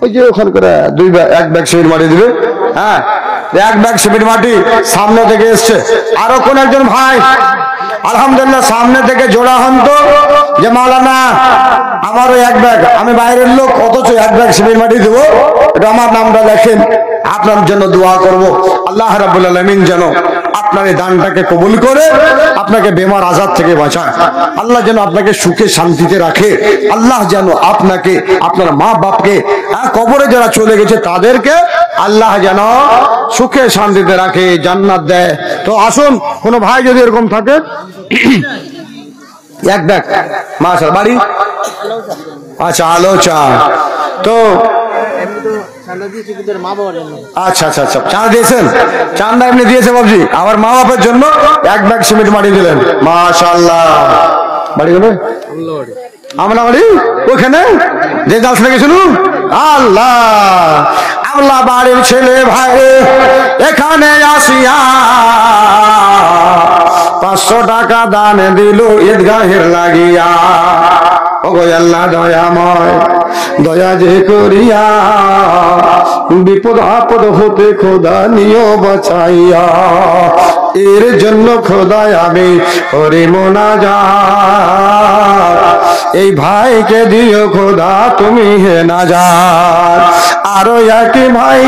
ওই যে ওখান করে 1 ব্যাগ সিমেন্ট মাটি দিবে। হ্যাঁ 1 ব্যাগ সিমেন্ট মাটি সামনে থেকে এসছে। আরো কোন একজন ভাই আলহামদুলিল্লাহ সামনে থেকে জোড়া হন তো, যে মাওলানা আমারও 1 ব্যাগ, আমি বাইরের লোক অথচ 1 ব্যাগ সিমেন্ট মাটি দেবো, এটা আমার নামটা লেখেন, আপনার জন্য দোয়া করব। আল্লাহ রাব্বুল আলামিন যেন আপনার এই দানটাকে কবুল করে আপনাকে বেমার আজাদ থেকে বাঁচায়। আল্লাহ যেন আপনাকে সুখে শান্তিতে রাখে। আল্লাহ যেন আপনাকে, আপনার মা বাপকে, কবরে যারা চলে গেছে তাদেরকে আল্লাহ যেন সুখে শান্তিতে রাখে, জান্নাত দেয়। তো আসুন, কোন ভাই যদি এরকম থাকে, এক দেখ মাশাআল্লাহ, বাড়ি আচ্ছা আলোচনা, তো আচ্ছা আচ্ছা আচ্ছা, চাঁদা দিয়েছেন, চাঁদা এমনি দিয়েছে বাবজি, আবার মা বাপের জন্য এক ব্যাগ সিমেন্ট মাটি দিলেন, মাশাআল্লাহ। বাড়ি গেলে আমরা বাড়ি ওখানে যে যাস নাকি শুনুন, আল্লাহ আল্লাহ বাড়ির ছেলে ভাই এখানে আসিয়া 500 টাকা দান দিল ঈদগাহের লাগিয়া। ও গো আল্লাহ দয়াময়, দয়া যে করিয়া বিপদ আপদ হতে খোদা নিও বাঁচাইয়া, এর জন্য খোদায় আমি করি মোনাজাত, এই ভাইকে দিও খোদা তুমি হে নাজাত। আরো একই ভাই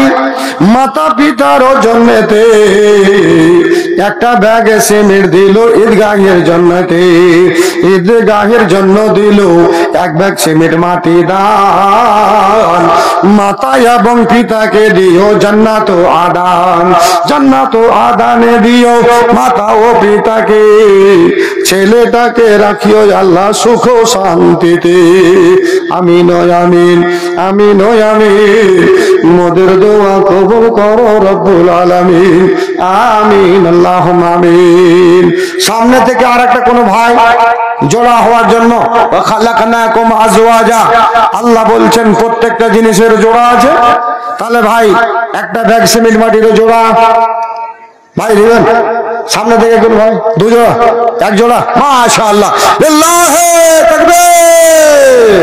মাতা পিতারও জন্মেতে একটা ব্যাগে সিমেন্ট দিল ঈদগাহের জন্যতে, ঈদগাহের জন্য দিল এক ব্যাগ সিমেন্ট মাটি দান, মাতা এবং পিতাকে দিও জান্নাত ও আদান, জান্নাত ও আদানে দিও মাতা ও পিতাকে, ছেলেটাকে রাখিও আল্লাহ সুখ ও শান্তিতে। আমিন আমিন আমিন আমিন, মোদের দোয়া কবুল করো রব্বুল আলামিন, আমিন আল্লাহুম্মা আমিন। সামনে থেকে আরেকটা কোন ভাই জোড়া হওয়ার জন্য, খালাকনাকুম আজওয়াজা, আল্লাহ বলছেন প্রত্যেকটা জিনিসের জোড়া আছে, তাহলে ভাই একটা ব্যাগ সিমেন্ট মাটির জোড়া ভাই দিবেন। সামনে থেকে কোন ভাই দু জোড়া, এক জোড়া, মাশাআল্লাহ, লিল্লাহি তাকবীর।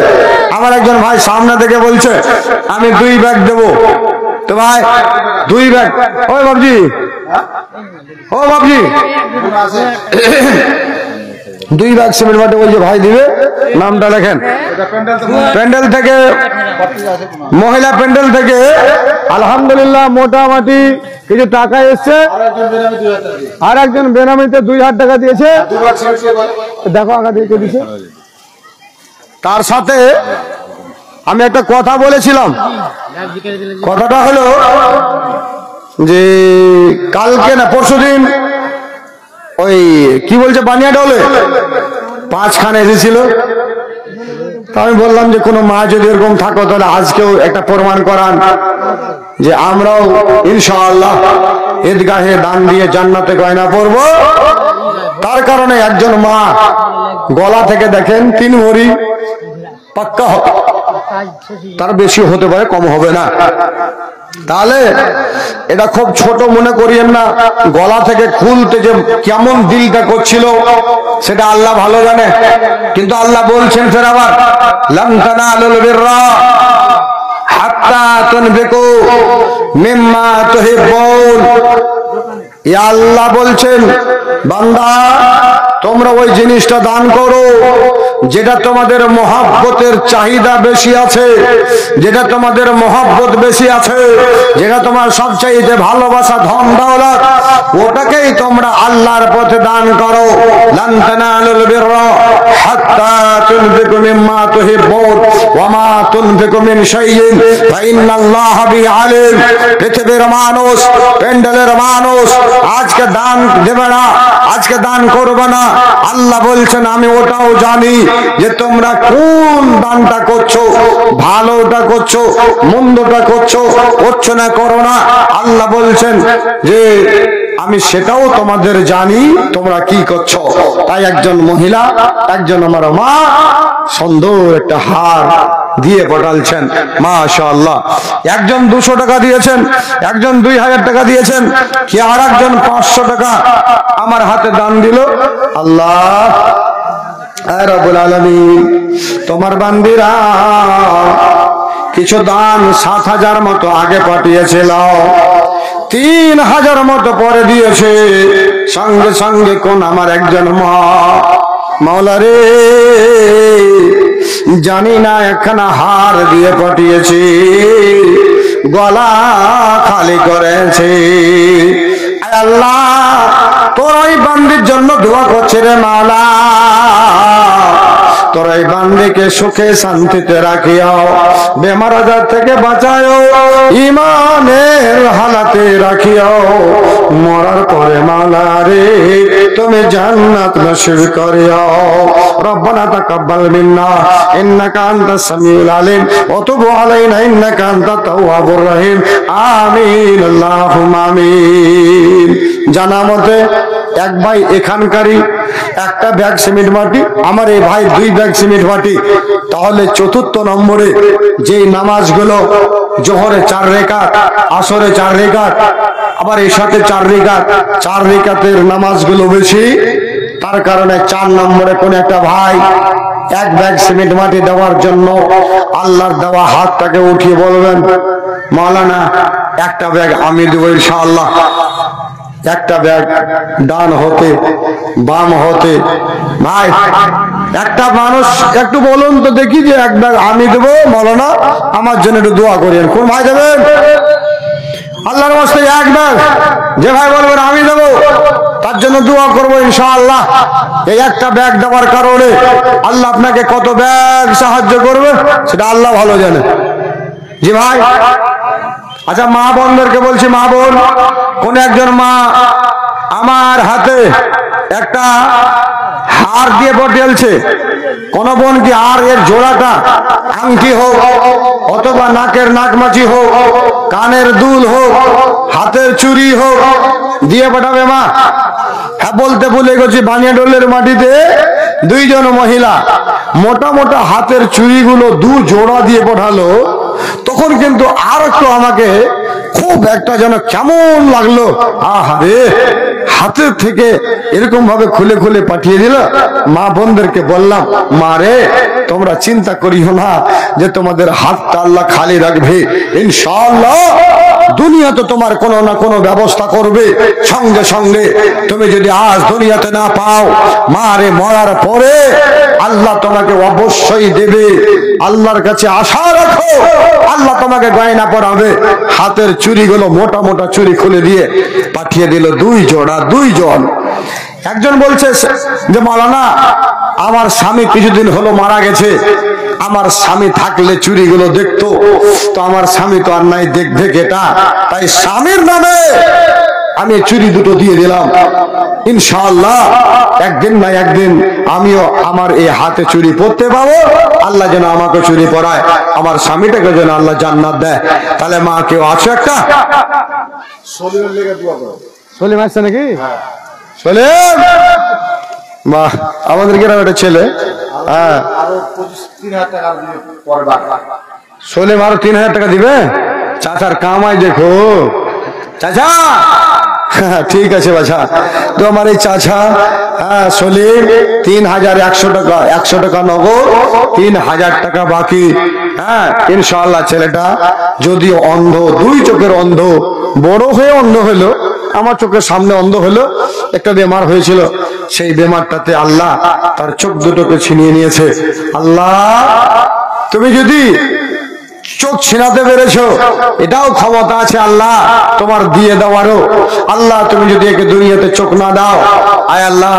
আমার একজন ভাই সামনে থেকে বলছে আমি 2 ব্যাগ দেবো, তো ভাই 2 ব্যাগ, ওই বাবজি, ও বাবজি 2 ব্যাগ সিমেন্ট মাটি বলছে ভাই দিবে, নামটা লেখেন। প্যান্ডেল থেকে, মহিলা প্যান্ডেল থেকে আলহামদুলিল্লাহ মোটামুটি কিছু টাকা এসছে, আর একজন বেনামিতে 2000 টাকা দিয়েছে, দেখো আগা দিয়ে দিয়েছে। তার সাথে আমি একটা কথা বলেছিলাম, কথাটা হলো যে কালকে না পরশুদিন ওই কি বলছে বানিয়াডলে 5 খান এসেছিল, তো আমি বললাম যে কোনো মা যদি এরকম থাকো তাহলে আজকেও একটা প্রমাণ করান যে আমরাও ইনশাআল্লাহ ঈদগাহে দান দিয়ে জান্নাতে গয়না পরব। তার কারণে একজন মা গলা থেকে দেখেন 3 ভরি পাক্কা, তার বেশি হতে পারে, কম হবে না। তাহলে এটা খুব ছোট মনে করিয়েন না, গলা থেকে খুলতে যে কেমন দিলটা করছিল সেটা আল্লাহ ভালো জানে। কিন্তু আল্লাহ বলছেন ফের আবার, লান তানালুল বিররা হাত্তা তুনফিকু মিম্মা তুহিব্বুন। ইয়া আল্লাহ বলছেন বান্দা তোমরা ওই জিনিসটা দান করো যেটা তোমাদের মহব্বতের চাহিদা বেশি আছে, যেটা তোমাদের মহব্বত বেশি আছে, যেটা তোমার সবচাইতে ভালোবাসা ধন দৌলত, ওটাকেই তোমরা আল্লাহর পথে দান করো। লান তানালুল বিররা হাত্তা তুনফিকু মিম্মা তুহিব্বুন ওয়া মা তুনফিকু মিন শাইইন ফাইন্নাল্লাহা বিহি আলিম। পৃথিবীর মানুষ, প্যান্ডেলের মানুষ আজকে দান দেবে না, আজকে দান করবে না, আল্লাহ বলছেন আমি ওটাও জানি যে তোমরা কোন দানটা করছো, ভালোটা করছো, মন্দটা করছো, করছো না করো না, আল্লাহ বলছেন যে আমি সেটাও তোমাদের জানি তোমরা কি করছো। তাই একজন মহিলা, একজন আমার মা সুন্দর একটা হার দিয়ে পাঠালছেন, মাশাআল্লাহ। একজন 200 টাকা দিয়েছেন, একজন 2000 টাকা দিয়েছেন, কি আর একজন 500 টাকা আমার হাতে দান দিল। আল্লাহ রব্বুল আলামিন তোমার বান্দিরা কিছু দান 7000 মতো আগে পাঠিয়েছিল, 3000 মতো পরে দিয়েছে, সঙ্গে সঙ্গে কোন আমার একজন মা, মাওলা রে জানি না একখানা হার দিয়ে পাঠিয়েছি, গলা খালি করেছে। আল্লাহ তোর ওই বান্দির জন্য দোয়া করছে রে মাওলা, তোর এই বান্দিকে সুখে শান্তিতে রাখিও, বেমার আজার থেকে বাঁচাও, ইমানের হালাতে রাখিও, মরার পরে মাওলা রে তুমি জান্নাত নসিব করিও। রব্বানা তাকাব্বাল মিন্না ইন্নাকা আনতাস সামিউল আলিম ওয়া তুব আলাইনা ইন্নাকা আনতাত তাওয়াবুর রহিম। আমিন আল্লাহুম্মা আমিন। জানা মতে এক ভাই এখানকারই একটা ব্যাগ সিমেন্ট মাটি, আমার এই ভাই 2 ব্যাগ সিমেন্ট মাটি। তাহলে চতুর্থ নম্বরে যে নামাজগুলো জোহরে 4 রাকাত, আসরে 4 রাকাত, আবার এশাতে 4 রাকাত, 4 রাকাতের নামাজগুলো বেশি, তার কারণে 4 নম্বরে কোন একটা ভাই 1 ব্যাগ সিমেন্ট মাটি দেওয়ার জন্য আল্লাহর দেওয়া হাতটাকে উঠিয়ে বলবেন, মাওলানা একটা ব্যাগ আমি দেবো ইনশাআল্লাহ। একটা ব্যাগ ডান হতে বাম হতে। ভাই একটা মানুষ একটু বলুন তো দেখি যে 1 ব্যাগ আমি দেবো, মাওলানা আমার জন্য একটু দোয়া করেন। কোন ভাই দেবেন? আল্লাহর ওয়াস্তে 1 ব্যাগ যে ভাই বলবেন আমি দেবো, তার জন্য দোয়া করবো ইনশাআল্লাহ। এই একটা ব্যাগ দেওয়ার কারণে আল্লাহ আপনাকে কত ব্যাগ সাহায্য করবে সেটা আল্লাহ ভালো জানে। জি ভাই। আচ্ছা মা বোনদেরকে বলছি, মা বোন, কোন একজন মা আমার হাতে একটা হার দিয়ে পটিয়েছে, কোন বোন কি আর এর জোড়াটা আংটি হোক অথবা নাকের নাকমাছি হোক, কানের দুল হোক, হাতের চুড়ি হোক দিয়ে পাঠাবে মা? হ্যাঁ, বলতে ভুলে গেছি, বানিয়াডোলের মাটিতে 2 জন মহিলা মোটা মোটা হাতের চুড়িগুলো 2 জোড়া দিয়ে পাঠালো। তখন কিন্তু আর একটু আমাকে খুব একটা যেন কেমন লাগলো, আহারে হাতের থেকে এরকম ভাবে খুলে খুলে পাঠিয়ে দিল। মা বোনদেরকে বললাম, মা রে তোমরা চিন্তা করিও না যে তোমাদের হাতটা আল্লাহ খালি রাখবে, ইনশাআল্লাহ দুনিয়া তো তোমার কোনো না কোনো ব্যবস্থা করবে। সঙ্গে সঙ্গে তুমি যদি আজ দুনিয়াতে না পাও, মা রে মরার পরে আল্লাহ তোমাকে অবশ্যই দেবে। আল্লাহর কাছে আশা রাখো, আল্লাহ তোমাকে গয়না পরাবে। হাতের চুড়িগুলো মোটা মোটা চুড়ি খুলে দিয়ে পাঠিয়ে দিল 2 জোড়া, 2 জন। একজন বলছে যে মাওলানা আমার স্বামী কিছুদিন হলো মারা গেছে, আমার স্বামী থাকলে চুরিগুলো দেখতো, তো আমার স্বামী তো আর নাই, দেখবে কেটা, তাই স্বামীর নামে আমি চুরি 2টো দিয়ে দিলাম। ইনশাআল্লাহ একদিন না একদিন আমিও আমার এই হাতে চুরি পরতে পাবো। আল্লাহ যেন আমাকে চুরি পরায়, আমার স্বামীটাকে যেন আল্লাহ জান্নাত দেয়। তাহলে মা কেউ আছে একটা সলিমের লেগে দোয়া করো। সলিম আসছে নাকি? সলিম বাহ, আমাদের গ্রামে একটা ছেলে, হ্যাঁ, সলিম আরো 3000 টাকা দিবে। চাচার কামাই দেখো চাচা। ঠিক আছে বাছা, তো আমার এই চাচা সলিম 3100 টাকা, 100 টাকা নগদ, 3000 টাকা বাকি। হ্যাঁ ইনশাআল্লাহ ছেলেটা যদি অন্ধ, 2 চোখের অন্ধ, বড় হয়ে অন্ধ হলো, আমার চোখের সামনে অন্ধ হলো, একটা বেমার হয়েছিল, সেই বেমারটাতে আল্লাহ তার চোখ 2টোকে ছিনিয়ে নিয়েছে। আল্লাহ তুমি যদি চোখ ছিনাতে পেরেছো, এটাও ক্ষমতা আছে আল্লাহ তোমার দিয়ে দেওয়ারও। আল্লাহ তুমি যদি একে দুনিয়াতে চোখ না দাও, আয় আল্লাহ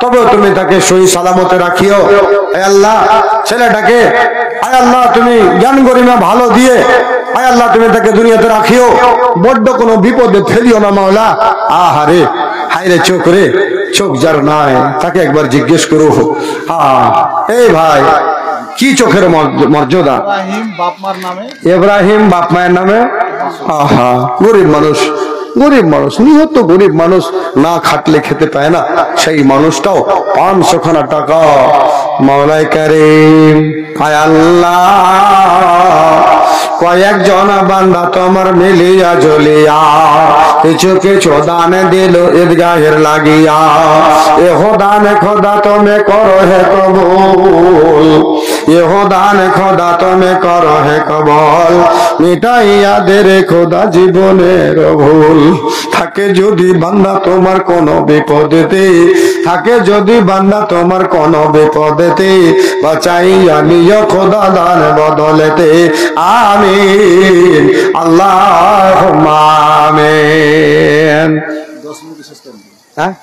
তবেও তুমি তাকে সহি সালামতে রাখিও। আয় আল্লাহ ছেলেটাকে আয় আল্লাহ তুমি জ্ঞান গরিমা ভালো দিয়ে আয় আল্লাহ তুমি তাকে দুনিয়াতে রাখিও, বড্ড কোনো বিপদে ফেলিও না মাওলা। আহারে হায়রে চোখ রে, চোখ যার নাই তাকে একবার জিজ্ঞেস করো। এই ভাই কি চোখের মর্যাদা? ইব্রাহিম বাপ মায়ের নামে। আহা, গরিব মানুষ, গরিব মানুষ, নিহত গরিব মানুষ, না খাটলে খেতে পায় না, সেই মানুষটাও 500 খানা টাকা। মাওলাই কারীম আয় আল্লাহ কয়েকজন বান্দা তোমার মিলিয়া জ্বলিয়া কিছু কিছু দান দিল ঈদগাহের লাগিয়া। এহো দান খোদা তুমি করো হে কবুল, এহো দান খোদা তুমি করো হে কবল, মিটাইয়া দে রে খোদা জীবনের ভুল। থাকে যদি বান্দা তোমার কোনো বিপদেতে, থাকে যদি বান্দা তোমার কোনো বিপদেতে, বাঁচাইয়া নিও খোদা দান বদলেতে। আমিন আল্লাহুম্মা আমিন। হ্যাঁ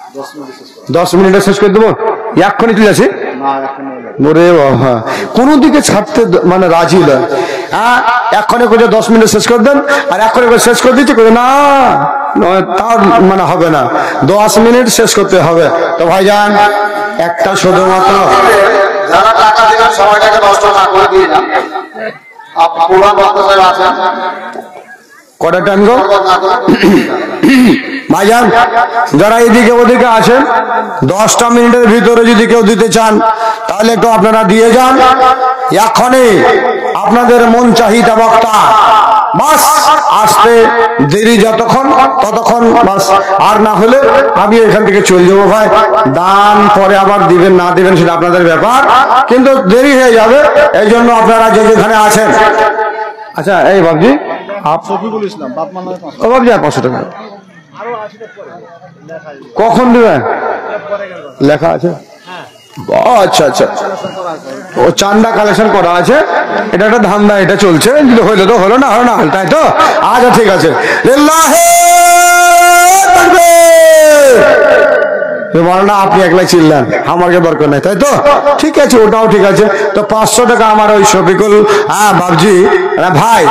10 মিনিটে শেষ করে দেবো, এক্ষুনি চলে আসি। ওরে বাবা, কোনো দিকে ছাড়তে মানে রাজি নয়। হ্যাঁ এক্ষুনি করে 10 মিনিট শেষ করে দেন, আর এক্ষুনি করে শেষ করে দিচ্ছি করে না, তার মানে হবে না, 10 মিনিট শেষ করতে হবে। তো ভাইজান একটা শুধুমাত্র যারা টাকা দিবেন সময়টাকে নষ্ট না করে দিয়ে যান। পুরান বক্তা সাহেব আছেন, কটা টাইম গো ভাইজান, যারা এদিকে ওদিকে আছেন 10টা মিনিটের ভিতরে যদি কেউ দিতে চান তাহলে একটু আপনারা দিয়ে যান। এখনই আপনাদের মন চাহিদা বক্তা বাস আসতে দেরি যতক্ষণ ততক্ষণ বাস, আর না হলে আমি এখান থেকে চলে যাবো। ভাই দান পরে আবার দিবেন না দিবেন সেটা আপনাদের ব্যাপার, কিন্তু দেরি হয়ে যাবে, এই জন্য আপনারা যে যেখানে আছেন। আচ্ছা এই বাবজি ও বাবজি আর 500 টাকা কখন দিবেন লেখা আছে? আচ্ছা আচ্ছা, ও চান্দা কালেকশন করা আছে, এটা একটা ধান্দা, এটা চলছে, কিন্তু হইলো তো হলো, না হলো না হলো, তাই তো? আচ্ছা ঠিক আছে, লিল্লাহি তাকবীর। মাওলানা আপনি একলাই চিল্লান, আমার কে দরকার নাই, তাই তো? ঠিক আছে, ওটাও ঠিক আছে। তো 500 টাকা আমার ওই শফিকুল বাবজি ভাই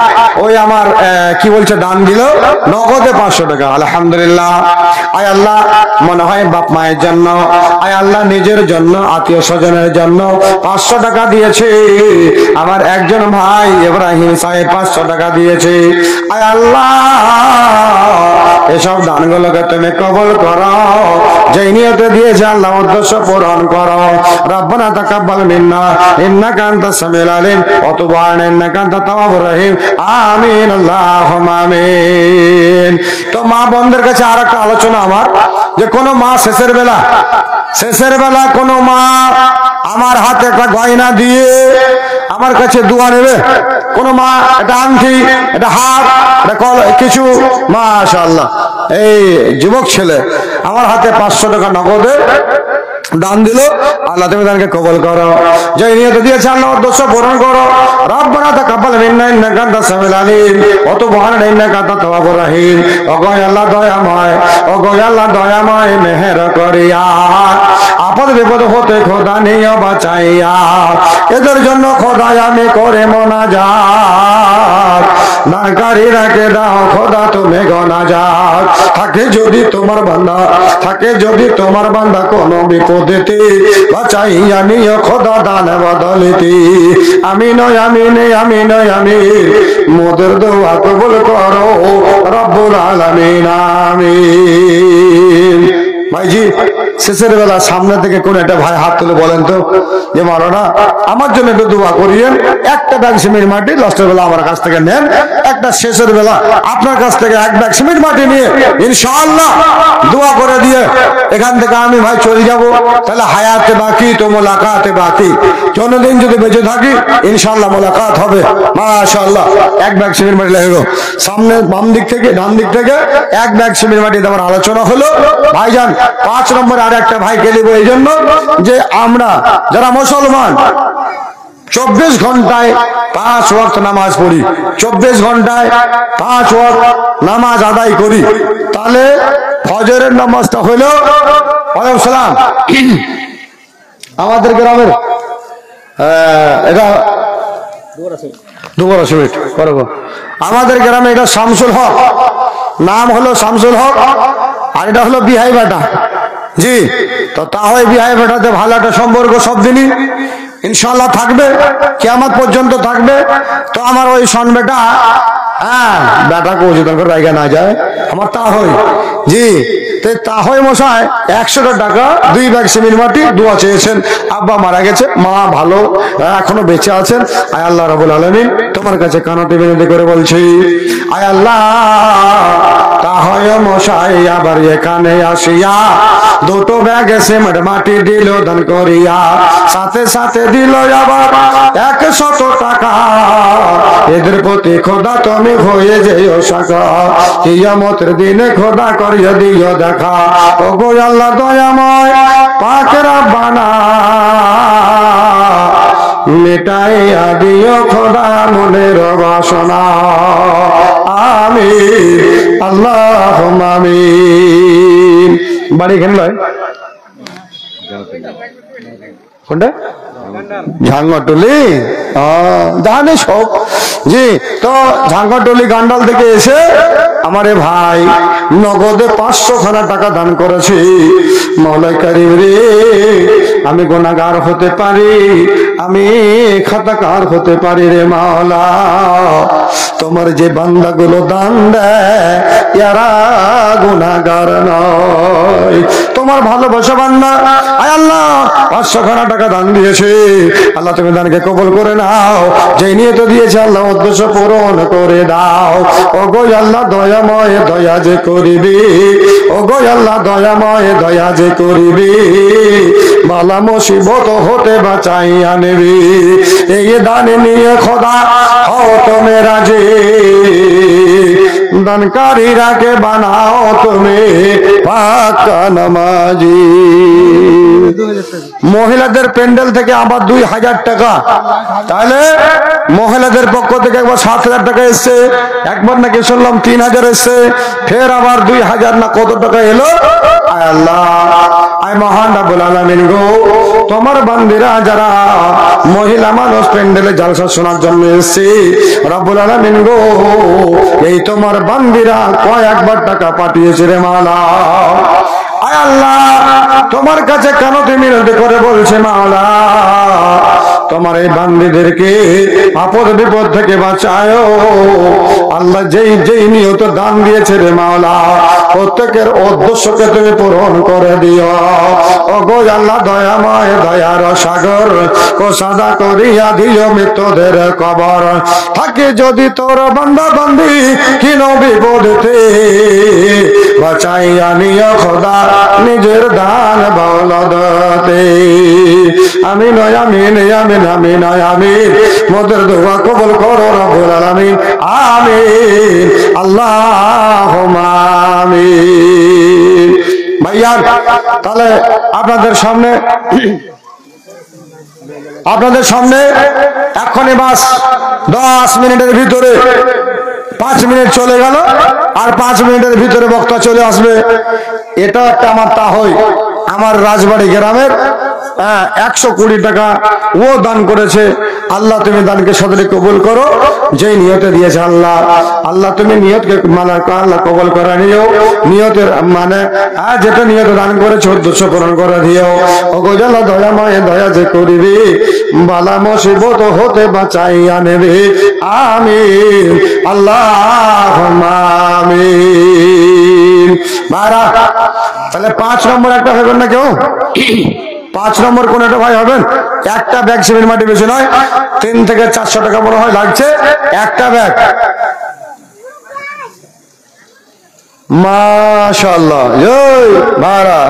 ওই আমার কি বলছে দান দিল নগদে 500 টাকা। আলহামদুলিল্লাহ। আয় আল্লাহ, মনে হয় বাপ মায়ের জন্য, আয় আল্লাহ নিজের জন্য, আত্মীয় স্বজনের জন্য 500 টাকা দিয়েছে। আমার একজন ভাই ইব্রাহিম সাহেব 500 টাকা দিয়েছে। আয় আল্লাহ এসব দানগুলোকে তুমি কবুল করো, যেই নিয়তে দিয়েছে আল্লাহ উদ্দেশ্য পূরণ করো। রব্বানা তাকাব্বাল মিন্না ইন্নাকা আনতাস সামিউল আলিম ওয়া তুব আলাইনা ইন্নাকা আনতাত তাওয়াবুর রহিম। আমিন আল্লাহুম্মা আমিন। তো মা বোনদের কাছে আরেকটা আলোচনা আমার, যে কোনো মা শেষের বেলা কোনো মা আমার হাতে একটা গয়না দিয়ে আমার কাছে দোয়া নেবে, কোন মা এটা আংটি, এটা হাত, এটা কিছু, মাশাআল্লাহ এই যুবক ছেলে আমার হাতে 500 টাকা নগদে দান দিল, আল্লাহ তুমি দানকে কবুল করো, যে নিয়ত দিয়েছে আল্লাহ উদ্দেশ্য পূরণ করো। রব্বানা তাকাব্বাল মিন্না ইন্নাকা আনতাস সামিউল আলিম ওয়া তুব আলাইনা ইন্নাকা আনতাত তাওয়াবুর রহিম। ওগো আল্লাহ দয়াময়, ওগো আল্লাহ দয়াময়, মেহের করিয়া আপদ বিপদ হতে খোদা নিয়ে বাঁচাইয়া, এদের জন্য খোদা আমি করে মোনাজাত, নাকারি রাখে দাও খোদা তুমি গোনাজাত। থাকে যদি তোমার বান্দা কোন বিপদেতে, বাঁচাইয়া নিয়ে খোদা দান বদলিতে। আমিন আমিন আমিন আমিন, মোদের দোয়া কবুল করো রব্বুল আলামিন আমিন। ভাইজি শেষের বেলা সামনে থেকে কোন একটা ভাই হাত তুলে বলেন তো, যে মাওলানা আমার জন্য একটু দোয়া করিয়েন, একটা ব্যাগ সিমেন্ট মাটি লাস্টের বেলা আমার কাছ থেকে নেন, একটা শেষের বেলা আপনার কাছ থেকে এক ব্যাগ সিমেন্ট মাটি নিয়ে ইনশাআল্লাহ দোয়া করে দিয়ে এখান থেকে আমি ভাই চলে যাব। তাহলে হায়াতে বাকি তো মোলাকাতে বাকি, যতদিন যদি বেঁচে থাকি ইনশাআল্লাহ মোলাকাত হবে। মাশাআল্লাহ, এক ব্যাগ সিমেন্ট মাটি লেগে গেল। সামনে বাম দিক থেকে ডান দিক থেকে এক ব্যাগ সিমেন্ট মাটি দেওয়ার আলোচনা হলো। ভাইজান 5 নম্বর আর একটা ভাইকে দেবো, এই জন্য যে আমরা যারা মুসলমান 24 ঘন্টায় 5 ওয়াক্ত নামাজ পড়ি, 24 ঘন্টায় 5 ওয়াক্ত নামাজ আদায় করি, তাহলে ফজরের নামাজটা হলো ওয়ালাইকুম সালাম আমাদের গ্রামের এটা দুবার মিনিট করবো, আমাদের গ্রামে এটা শামসুল হক, নাম হলো শামসুল হক, আর এটা হলো বিহাই বেটা। জি, তো তাহলে বিহাই বেটাতে ভালো একটা সম্পর্ক সব দিনই ইনশাআল্লাহ থাকবে, কিয়ামত পর্যন্ত থাকবে। তো আমার ওই সন বেটা, হ্যাঁ বেটা কোচি দরকার জায়গা না যায় আমার তাহই, জি তাহই মশাই 100 টাকা 2 ব্যাগ সিমেন্ট মাটি দোয়া চেয়েছেন। আব্বা মারা গেছে, মা ভালো এখনো বেঁচে আছেন। আয় আল্লাহ রাব্বুল আলামিন তোমার কাছে কানতে বিনতি করে বলছি, আয় আল্লাহ তাহই মশাই আবার এখানে আসিয়া 2 ব্যাগ সিমেন্ট মাটি দিল দান করিয়া, সাথে সাথে দিল আবার 100 টাকা। এদের প্রতি খোদা তুমি হয়ে যেও সাকা, কিয়ামতের দিনে খোদা করিয়ে দিও দেখা। ওগো আল্লাহ দয়াময় পাক রব্বানা, মিটাইয়া দিও খোদা মনের বাসনা। আমিন আল্লাহুম্মা আমিন। বাড়ি এখানে নয়, কোনটা ঝাঙ্গটুলি, জানে সব। জি, তো ঝাঙ্গটুলি গান্ডাল থেকে এসে আমার এ ভাই নগদে 500 টাকা দান করেছি। মওলা কারীম রে, আমি গুনাহগার হতে পারি, আমি খাতাকার হতে পারি রে মাওলা। তোমার যে বান্দাগুলো দান দেয় এরা গুনাহগার নয়, তোমার ভালোবাসা বান্দা। আয় আল্লাহ 500 টাকা দান দিয়েছে, আল্লাহ তুমি দানকে কবুল করে নাও। যে নিয়ত দিয়েছে আল্লাহ উদ্দেশ্য পূরণ করে দাও। ও গো আল্লাহ দয়াময় দয়া যে করিবি, ও গো আল্লাহ দয়াময় দয়া যে করিবি, বালা মুসিবত হতে বাঁচাইয়া নেবি। এই দান নিয়ে খোদা হও তুমি রাজি, দানকারীরাকে বানাও তুমি পাক্কা নামাজি। মহিলাদের প্যান্ডেল থেকে আবার 2000 টাকা, তাহলে মহিলাদের পক্ষ থেকে একবার 7000 টাকা এসছে, একবার নাকি শুনলাম 3000 এসছে, ফের আবার 2000 না কত টাকা এলো। আয় আল্লাহ, আয় মহান রব্বুল আলামিন গো, তোমার বান্দিরা যারা মহিলা মানুষ প্যান্ডেলে জালসা শোনার জন্য এসছে, রব্বুল আলামিন গো, এই তোমার বান্দিরা কয়েকবার টাকা পাঠিয়েছে রে মাওলা। আয় আল্লাহ, তোমার কাছে কেন তুমি মিনতি করে বলছে মাওলা, তোমার এই বান্দীদেরকে আপদ বিপদ থেকে বাঁচায়। আল্লাহ যেই যেই নিয়ত দান দিয়েছে রে মাওলা, প্রত্যেকের উদ্দেশ্যকে তুমি পূরণ করে দিও। ও গো আল্লাহ দয়াময় দয়ার সাগর, কোসাদা করিয়া দিও মৃত্যুদের কবর। থাকে যদি তোর বান্দা বান্দি কিন বিপদেতে, বাঁচাইয়া নিও খোদা নিজের দান বলদতে। আমিন আমিন আমিন আমিন আমিন, মোদের দোয়া কবুল করো রব্বুল আলামিন। আমিন আল্লাহুম্মা আমিন। ভাইয়া, তাহলে আপনাদের সামনে এখনই বাস 10 মিনিটের ভিতরে, 5 মিনিট চলে গেল, আর 5 মিনিটের ভিতরে বক্তা চলে আসবে। এটা একটা আমার তাহই, আমার রাজবাড়ি গ্রামের 120 টাকা ও দান করেছে। আল্লাহ তুমি দানকে সদরে কবুল করো, যেই নিয়তে দিয়েছে আল্লাহ, আল্লাহ তুমি নিয়তকে আল্লাহ কবুল করে নিও। নিয়তের মানে যেটা নিয়তে দান করেছে উদ্দেশ্য পূরণ করে দিও। ও গো আল্লাহ দয়াময় দয়া যে করিবি, বালা মুসিবত হতে বাঁচাইয়া নেবে। আমিন আল্লাহুম্মা আমিন। মারা, তাহলে 5 নম্বর একটা হবেন না কেউ? 5 নম্বর কোন একটা ভাই হবেন? একটা ব্যাগ সিমেন্ট মাটি বেশি নয়, 3 থেকে 400 টাকা মনে হয় লাগছে একটা ব্যাগ। মাশাআল্লাহ, জয় মারা।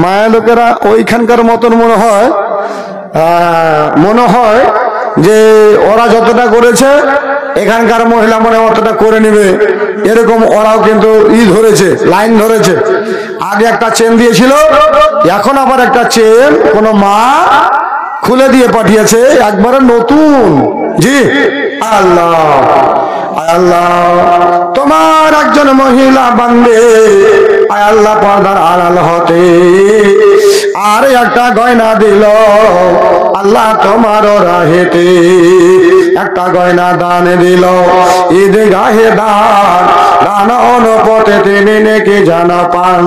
মায়া লোকেরা ওইখানকার মতন মনে হয় যে ওরা যতটা করেছে এখানকার মহিলা মনে অতটা করে নিবে, এরকম ওরাও কিন্তু ধরেছে, লাইন ধরেছে। আগে একটা চেন দিয়েছিল, এখন আবার একটা চেন কোন মা খুলে দিয়ে পাঠিয়েছে, একবারে নতুন। জি আল্লাহ, আল্লাহ তোমার একজন মহিলা বান্দে আয় আল্লাহ পর্দার আড়াল হতে আর একটা গয়না দিল আল্লাহ তোমার রাহেতে, একটা গয়না দান দিল ঈদ গাহে দান, দান অনুপতে তিনি নেকি জানা পান,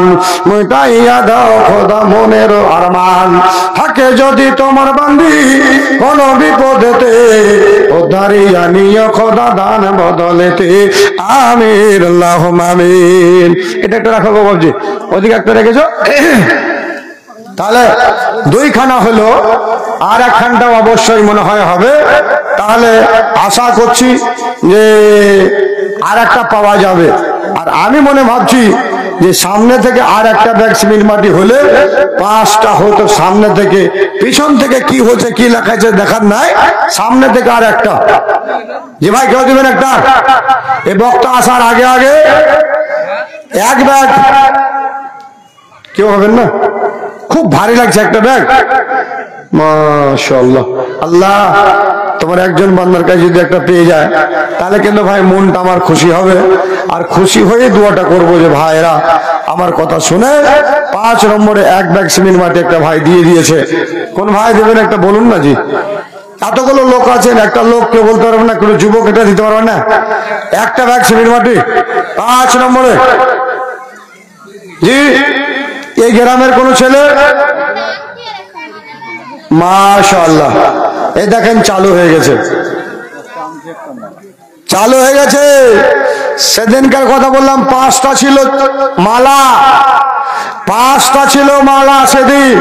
মিটাইয়া দাও খোদা মনের আরমান। থাকে যদি তোমার বান্দি কোন বিপদেতে, উদ্ধারিয়া নিও খোদা দান বদলেতে। আমিন আল্লাহুম্মা আমিন। এটা একটা রাখো গো বাবজি, ওদিকে একটা রেখেছো। তাহলে 2 খানা হলো, আর 1 খানটা অবশ্যই মনে হয় হবে। তাহলে আশা করছি যে আর একটা পাওয়া যাবে। আর আমি মনে ভাবছি যে সামনে থেকে আর একটা ব্যাগ সিমেন্ট মাটি হলে 5টা হতো সামনে থেকে, পিছন থেকে কি হচ্ছে কি লেখা আছে দেখার নাই, সামনে থেকে আর একটা। যে ভাই কেউ দিবেন একটা? এই বক্তা আসার আগে আগে 1 ব্যাগ কেউ হবেন না? খুব ভারী লাগছে একটা ব্যাগ। মাশাআল্লাহ, আল্লাহ তোমার একজন বান্দার কাছে যদি একটা পেয়ে যায় তাহলে কিন্তু ভাই মনটা আমার খুশি হবে। আর খুশি হয়ে দোয়াটা করবো যে ভাইরা আমার কথা শুনে 5 নম্বরে 1 ব্যাগ সিমেন্ট মাটি একটা ভাই দিয়ে দিয়েছে। কোন ভাই দেবেন একটা বলুন না জি। এতগুলো লোক আছেন, একটা লোক কেউ বলতে পারবেন না, কোনো যুবক এটা দিতে পারবেন না? একটা ব্যাগ সিমেন্ট মাটি 5 নম্বরে। জি, এই গ্রামের কোন ছেলে? মাশাআল্লাহ, এই দেখেন চালু হয়ে গেছে, চালু হয়ে গেছে। সেদিনকার কথা বললাম 5টা ছিল মালা, 5টা ছিল মালা সেদিন,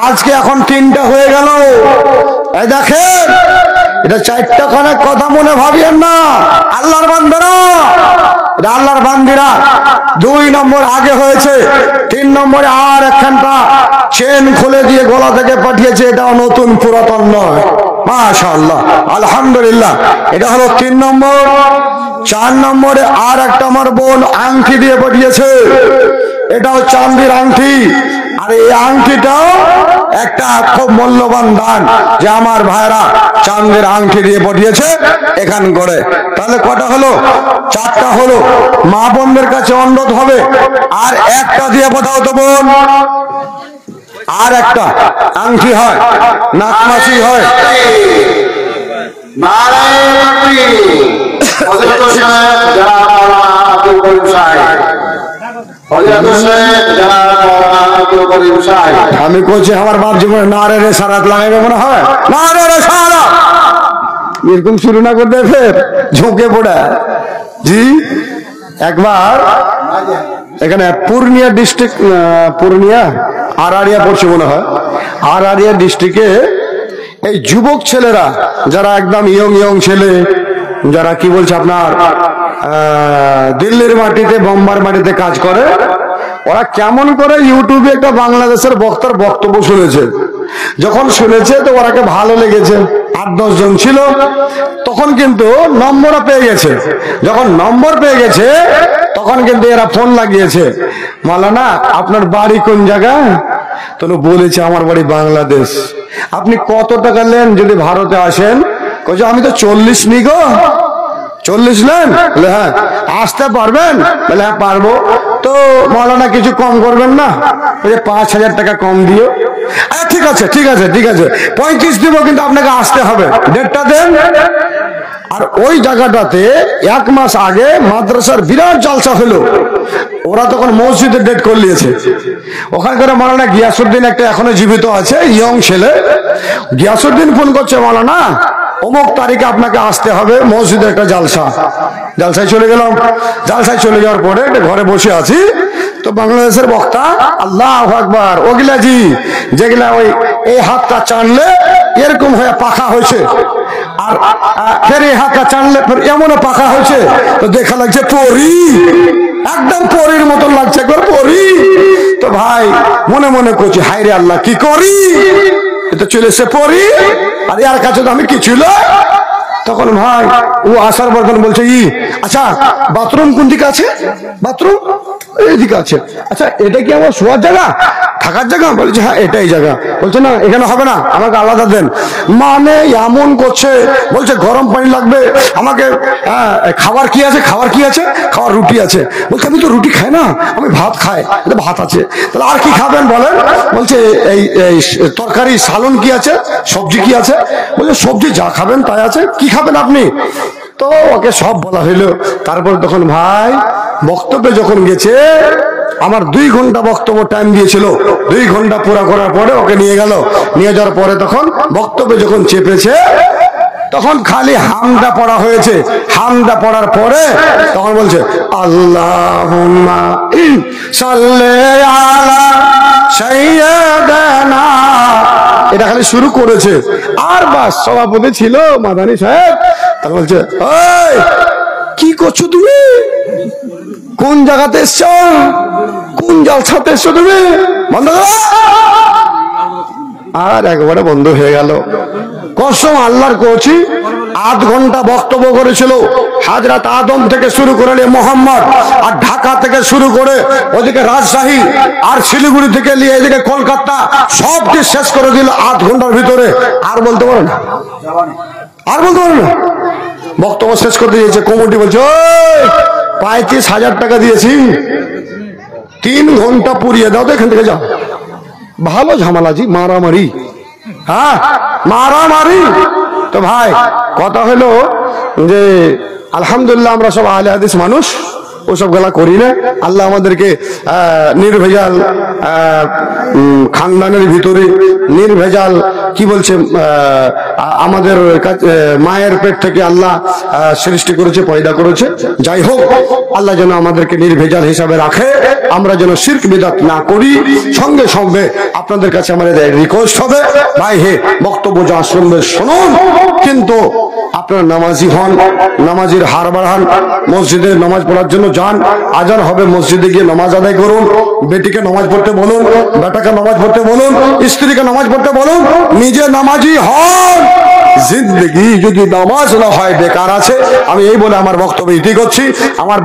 আজকে এখন 3টা হয়ে গেল। এই দেখেন, এটা 4টা খানের কথা মনে ভাবিয়েন না, আল্লাহর বান্দারা, এটা আল্লাহর বান্দিরা। 2 নম্বর আগে হয়েছে, 3 নম্বরে আর একখানটা চেন খুলে দিয়ে গলা থেকে পাঠিয়েছে, এটাও নতুন, পুরাতন নয়। মাশাআল্লাহ, আলহামদুলিল্লাহ। এটা হলো 3 নম্বর। 4 নম্বরে আর একটা আমার বোন আংটি দিয়ে পাঠিয়েছে, এটাও চাঁদির আংটি। আর এই আংটিটাও একটা খুব মূল্যবান দান, যে আমার ভাইরা চাঁদের আংটি দিয়ে পাঠিয়েছে এখান করে। তাহলে কটা হলো? 4টা হলো। মা বোনদের কাছে অনুরোধ হবে, আর একটা দিয়ে পাঠাও তো বোন, আর একটা আংটি হয়, নাকমাছি হয়। আমি বলছি আমার বাপ জীবনে না রে সারাত লাগাইবে মনে হয়, না রে সারা এরকম শুরু না করতে ফের ঝুঁকে পড়া। জি, একবার এখানে পূর্ণিয়া ডিস্ট্রিক্ট, পূর্ণিয়া আরারিয়া পড়ছে মনে হয়, আরারিয়া ডিস্ট্রিক্টে এই যুবক ছেলেরা যারা একদম ইয়ং ছেলে, যারা কি বলছে আপনার দিল্লির মাটিতে, বোম্বার মাটিতে কাজ করে, ওরা কেমন করে ইউটিউবে একটা বাংলাদেশের বক্তার বক্তব্য শুনেছে। যখন শুনেছে তো ওরাকে ভালো লেগেছে, 8-10 জন ছিল, তখন কিন্তু নম্বরও পেয়ে গেছে। যখন নম্বর পেয়ে গেছে তখন কিন্তু এরা ফোন লাগিয়েছে, মাওলানা আপনার বাড়ি কোন জায়গায়? তো বলেছে আমার বাড়ি বাংলাদেশ। আপনি কত টাকা নেন যদি ভারতে আসেন? কইছে আমি তো 40 নি গো। 40 নেন? বলে হ্যাঁ। আসতে পারবেন? বলে হ্যাঁ পারবো। তো মাওলানা কিছু কম করবেন না? বলে 5000 টাকা কম দিও। আচ্ছা ঠিক আছে ঠিক আছে ঠিক আছে, 35 দিব, কিন্তু আপনাকে আসতে হবে, ডেটটা দেন। আর ওই জায়গাটাতে 1 মাস আগে মাদ্রাসার বিরাট জলসা হলো, ওরা তখন মসজিদের ডেট করে নিয়েছে। ওখানকার মাওলানা গিয়াসউদ্দিন একটা এখনো জীবিত আছে, ইয়ং ছেলে। গিয়াসউদ্দিন ফোন করছে, মাওলানা অমুক তারিখে আপনাকে আসতে হবে, মসজিদে একটা জালসা। জালসায় চলে গেলাম। জালসায় চলে যাওয়ার পরে ঘরে বসে আছি, তো বাংলাদেশের বক্তা আল্লাহু আকবার, ওগুলা জি যেগুলা ওই এই হাতটা টানলে এরকম হয়ে পাখা হয়েছে, আর ফের এই হাতটা টানলে ফের এমনও পাখা হয়েছে, তো দেখা লাগছে পরি, একদম পরির মতন লাগছে, একবার পরি। তো ভাই মনে মনে করছি, হায় রে আল্লাহ কি করি, এটা চলে এসে পরি, আর ইয়ার কাছে তো আমি কি ছিল। তখন ভাই ও আসার পর বলছে, আচ্ছা বাথরুম কোন দিকে আছে? বাথরুম এইদিকে আছে। আচ্ছা এটা কি আমার শোয়ার জায়গা, থাকার জায়গা? বলছে হ্যাঁ এটাই জায়গা। বলছে না এখানে হবে না, আমাকে আলাদা দেন। মানে এমন করছে, বলছে গরম পানি লাগবে আমাকে। খাবার কি আছে? খাবার কি আছে? খাবার রুটি আছে। বলছে আমি তো রুটি খাই না, আমি ভাত খাই। ভাত আছে, তাহলে আর কি খাবেন বলেন? বলছে এই তরকারি সালন কি আছে, সবজি কি আছে? বলছে সবজি যা খাবেন তাই আছে। কি খাবেন আপনি? তো ওকে সব বলা হইলো। তারপর তখন ভাই বক্তব্যে যখন গেছে, আমার 2 ঘন্টা বক্তব্য টাইম দিয়েছিল, 2 ঘন্টা পুরা করার পরে ওকে নিয়ে গেল। নিয়ে যাওয়ার পরে তখন বক্তব্যে যখন চেপেছে, তখন খালি হামদা পড়া হয়েছে। হামদা পড়ার পরে তখন বলছে আল্লাহুম্মা সাল্লি আলা সাইয়্যিদানা, এটা খালি শুরু করেছে। আর বাস সভাপতি ছিল মাদানী সাহেব, তার বলছে ওই কি করছো তুমি, কোন জায়গাতে এসছো, কোন জালসাতে এসছো তুমি, বন্ধ করো। আর একবারে বন্ধ হয়ে গেল। কসম আল্লাহর কইছি, 8 ঘন্টা বক্তব্য করেছিল। হযরত আদম থেকে শুরু করে মোহাম্মদ, আর ঢাকা থেকে শুরু করে ওদিকে রাজশাহী, আর শিলিগুড়ি থেকে নিয়ে এদিকে কলকাতা, সবটি শেষ করে দিল 8 ঘন্টার ভিতরে। আর বলতে পারো না, আর বলতে পারো না। বক্তব্য শেষ করে দিয়েছে। কমিটি বলছে ওই 35,000 টাকা দিয়েছি, 3 ঘন্টা পুড়িয়ে দাও তো এখান থেকে যাও। ভালো ঝামেলাজি, মারামারি, হ্যাঁ মারামারি। তো ভাই কথা হলো যে আলহামদুলিল্লাহ আমরা সব আহলে হাদিস মানুষ, ওসব গলা করি না। আল্লাহ আমাদেরকে নির্ভেজাল খানদানের ভিতরে নির্ভেজাল কি বলছে আমাদের মায়ের পেট থেকে আল্লাহ সৃষ্টি করেছে, পয়দা করেছে। যাই হোক, আল্লাহ যেন আমাদেরকে নির্ভেজাল হিসাবে রাখে, আমরা যেন শিরক বিদআত না করি। সঙ্গে সঙ্গে আপনাদের কাছে আমাদের রিকোয়েস্ট হবে, ভাই হে বক্তব্য যা শুনবে শুনুন, কিন্তু আপনারা নামাজি হন, নামাজির হার বাড়ান, মসজিদে নামাজ পড়ার জন্য যান, আজান হবে মসজিদে গিয়ে নামাজ আদায় করুন, বেটিকে নামাজ পড়তে বলুন, বেটাকে নামাজ পড়তে বলুন, স্ত্রীকে নামাজ পড়তে বলুন, নিজে নামাজি হন। জিন্দগি যদি নামাজ না হয় বেকার আছে। আমি এই বলে আমার বক্তব্য ইতি করছি। আমার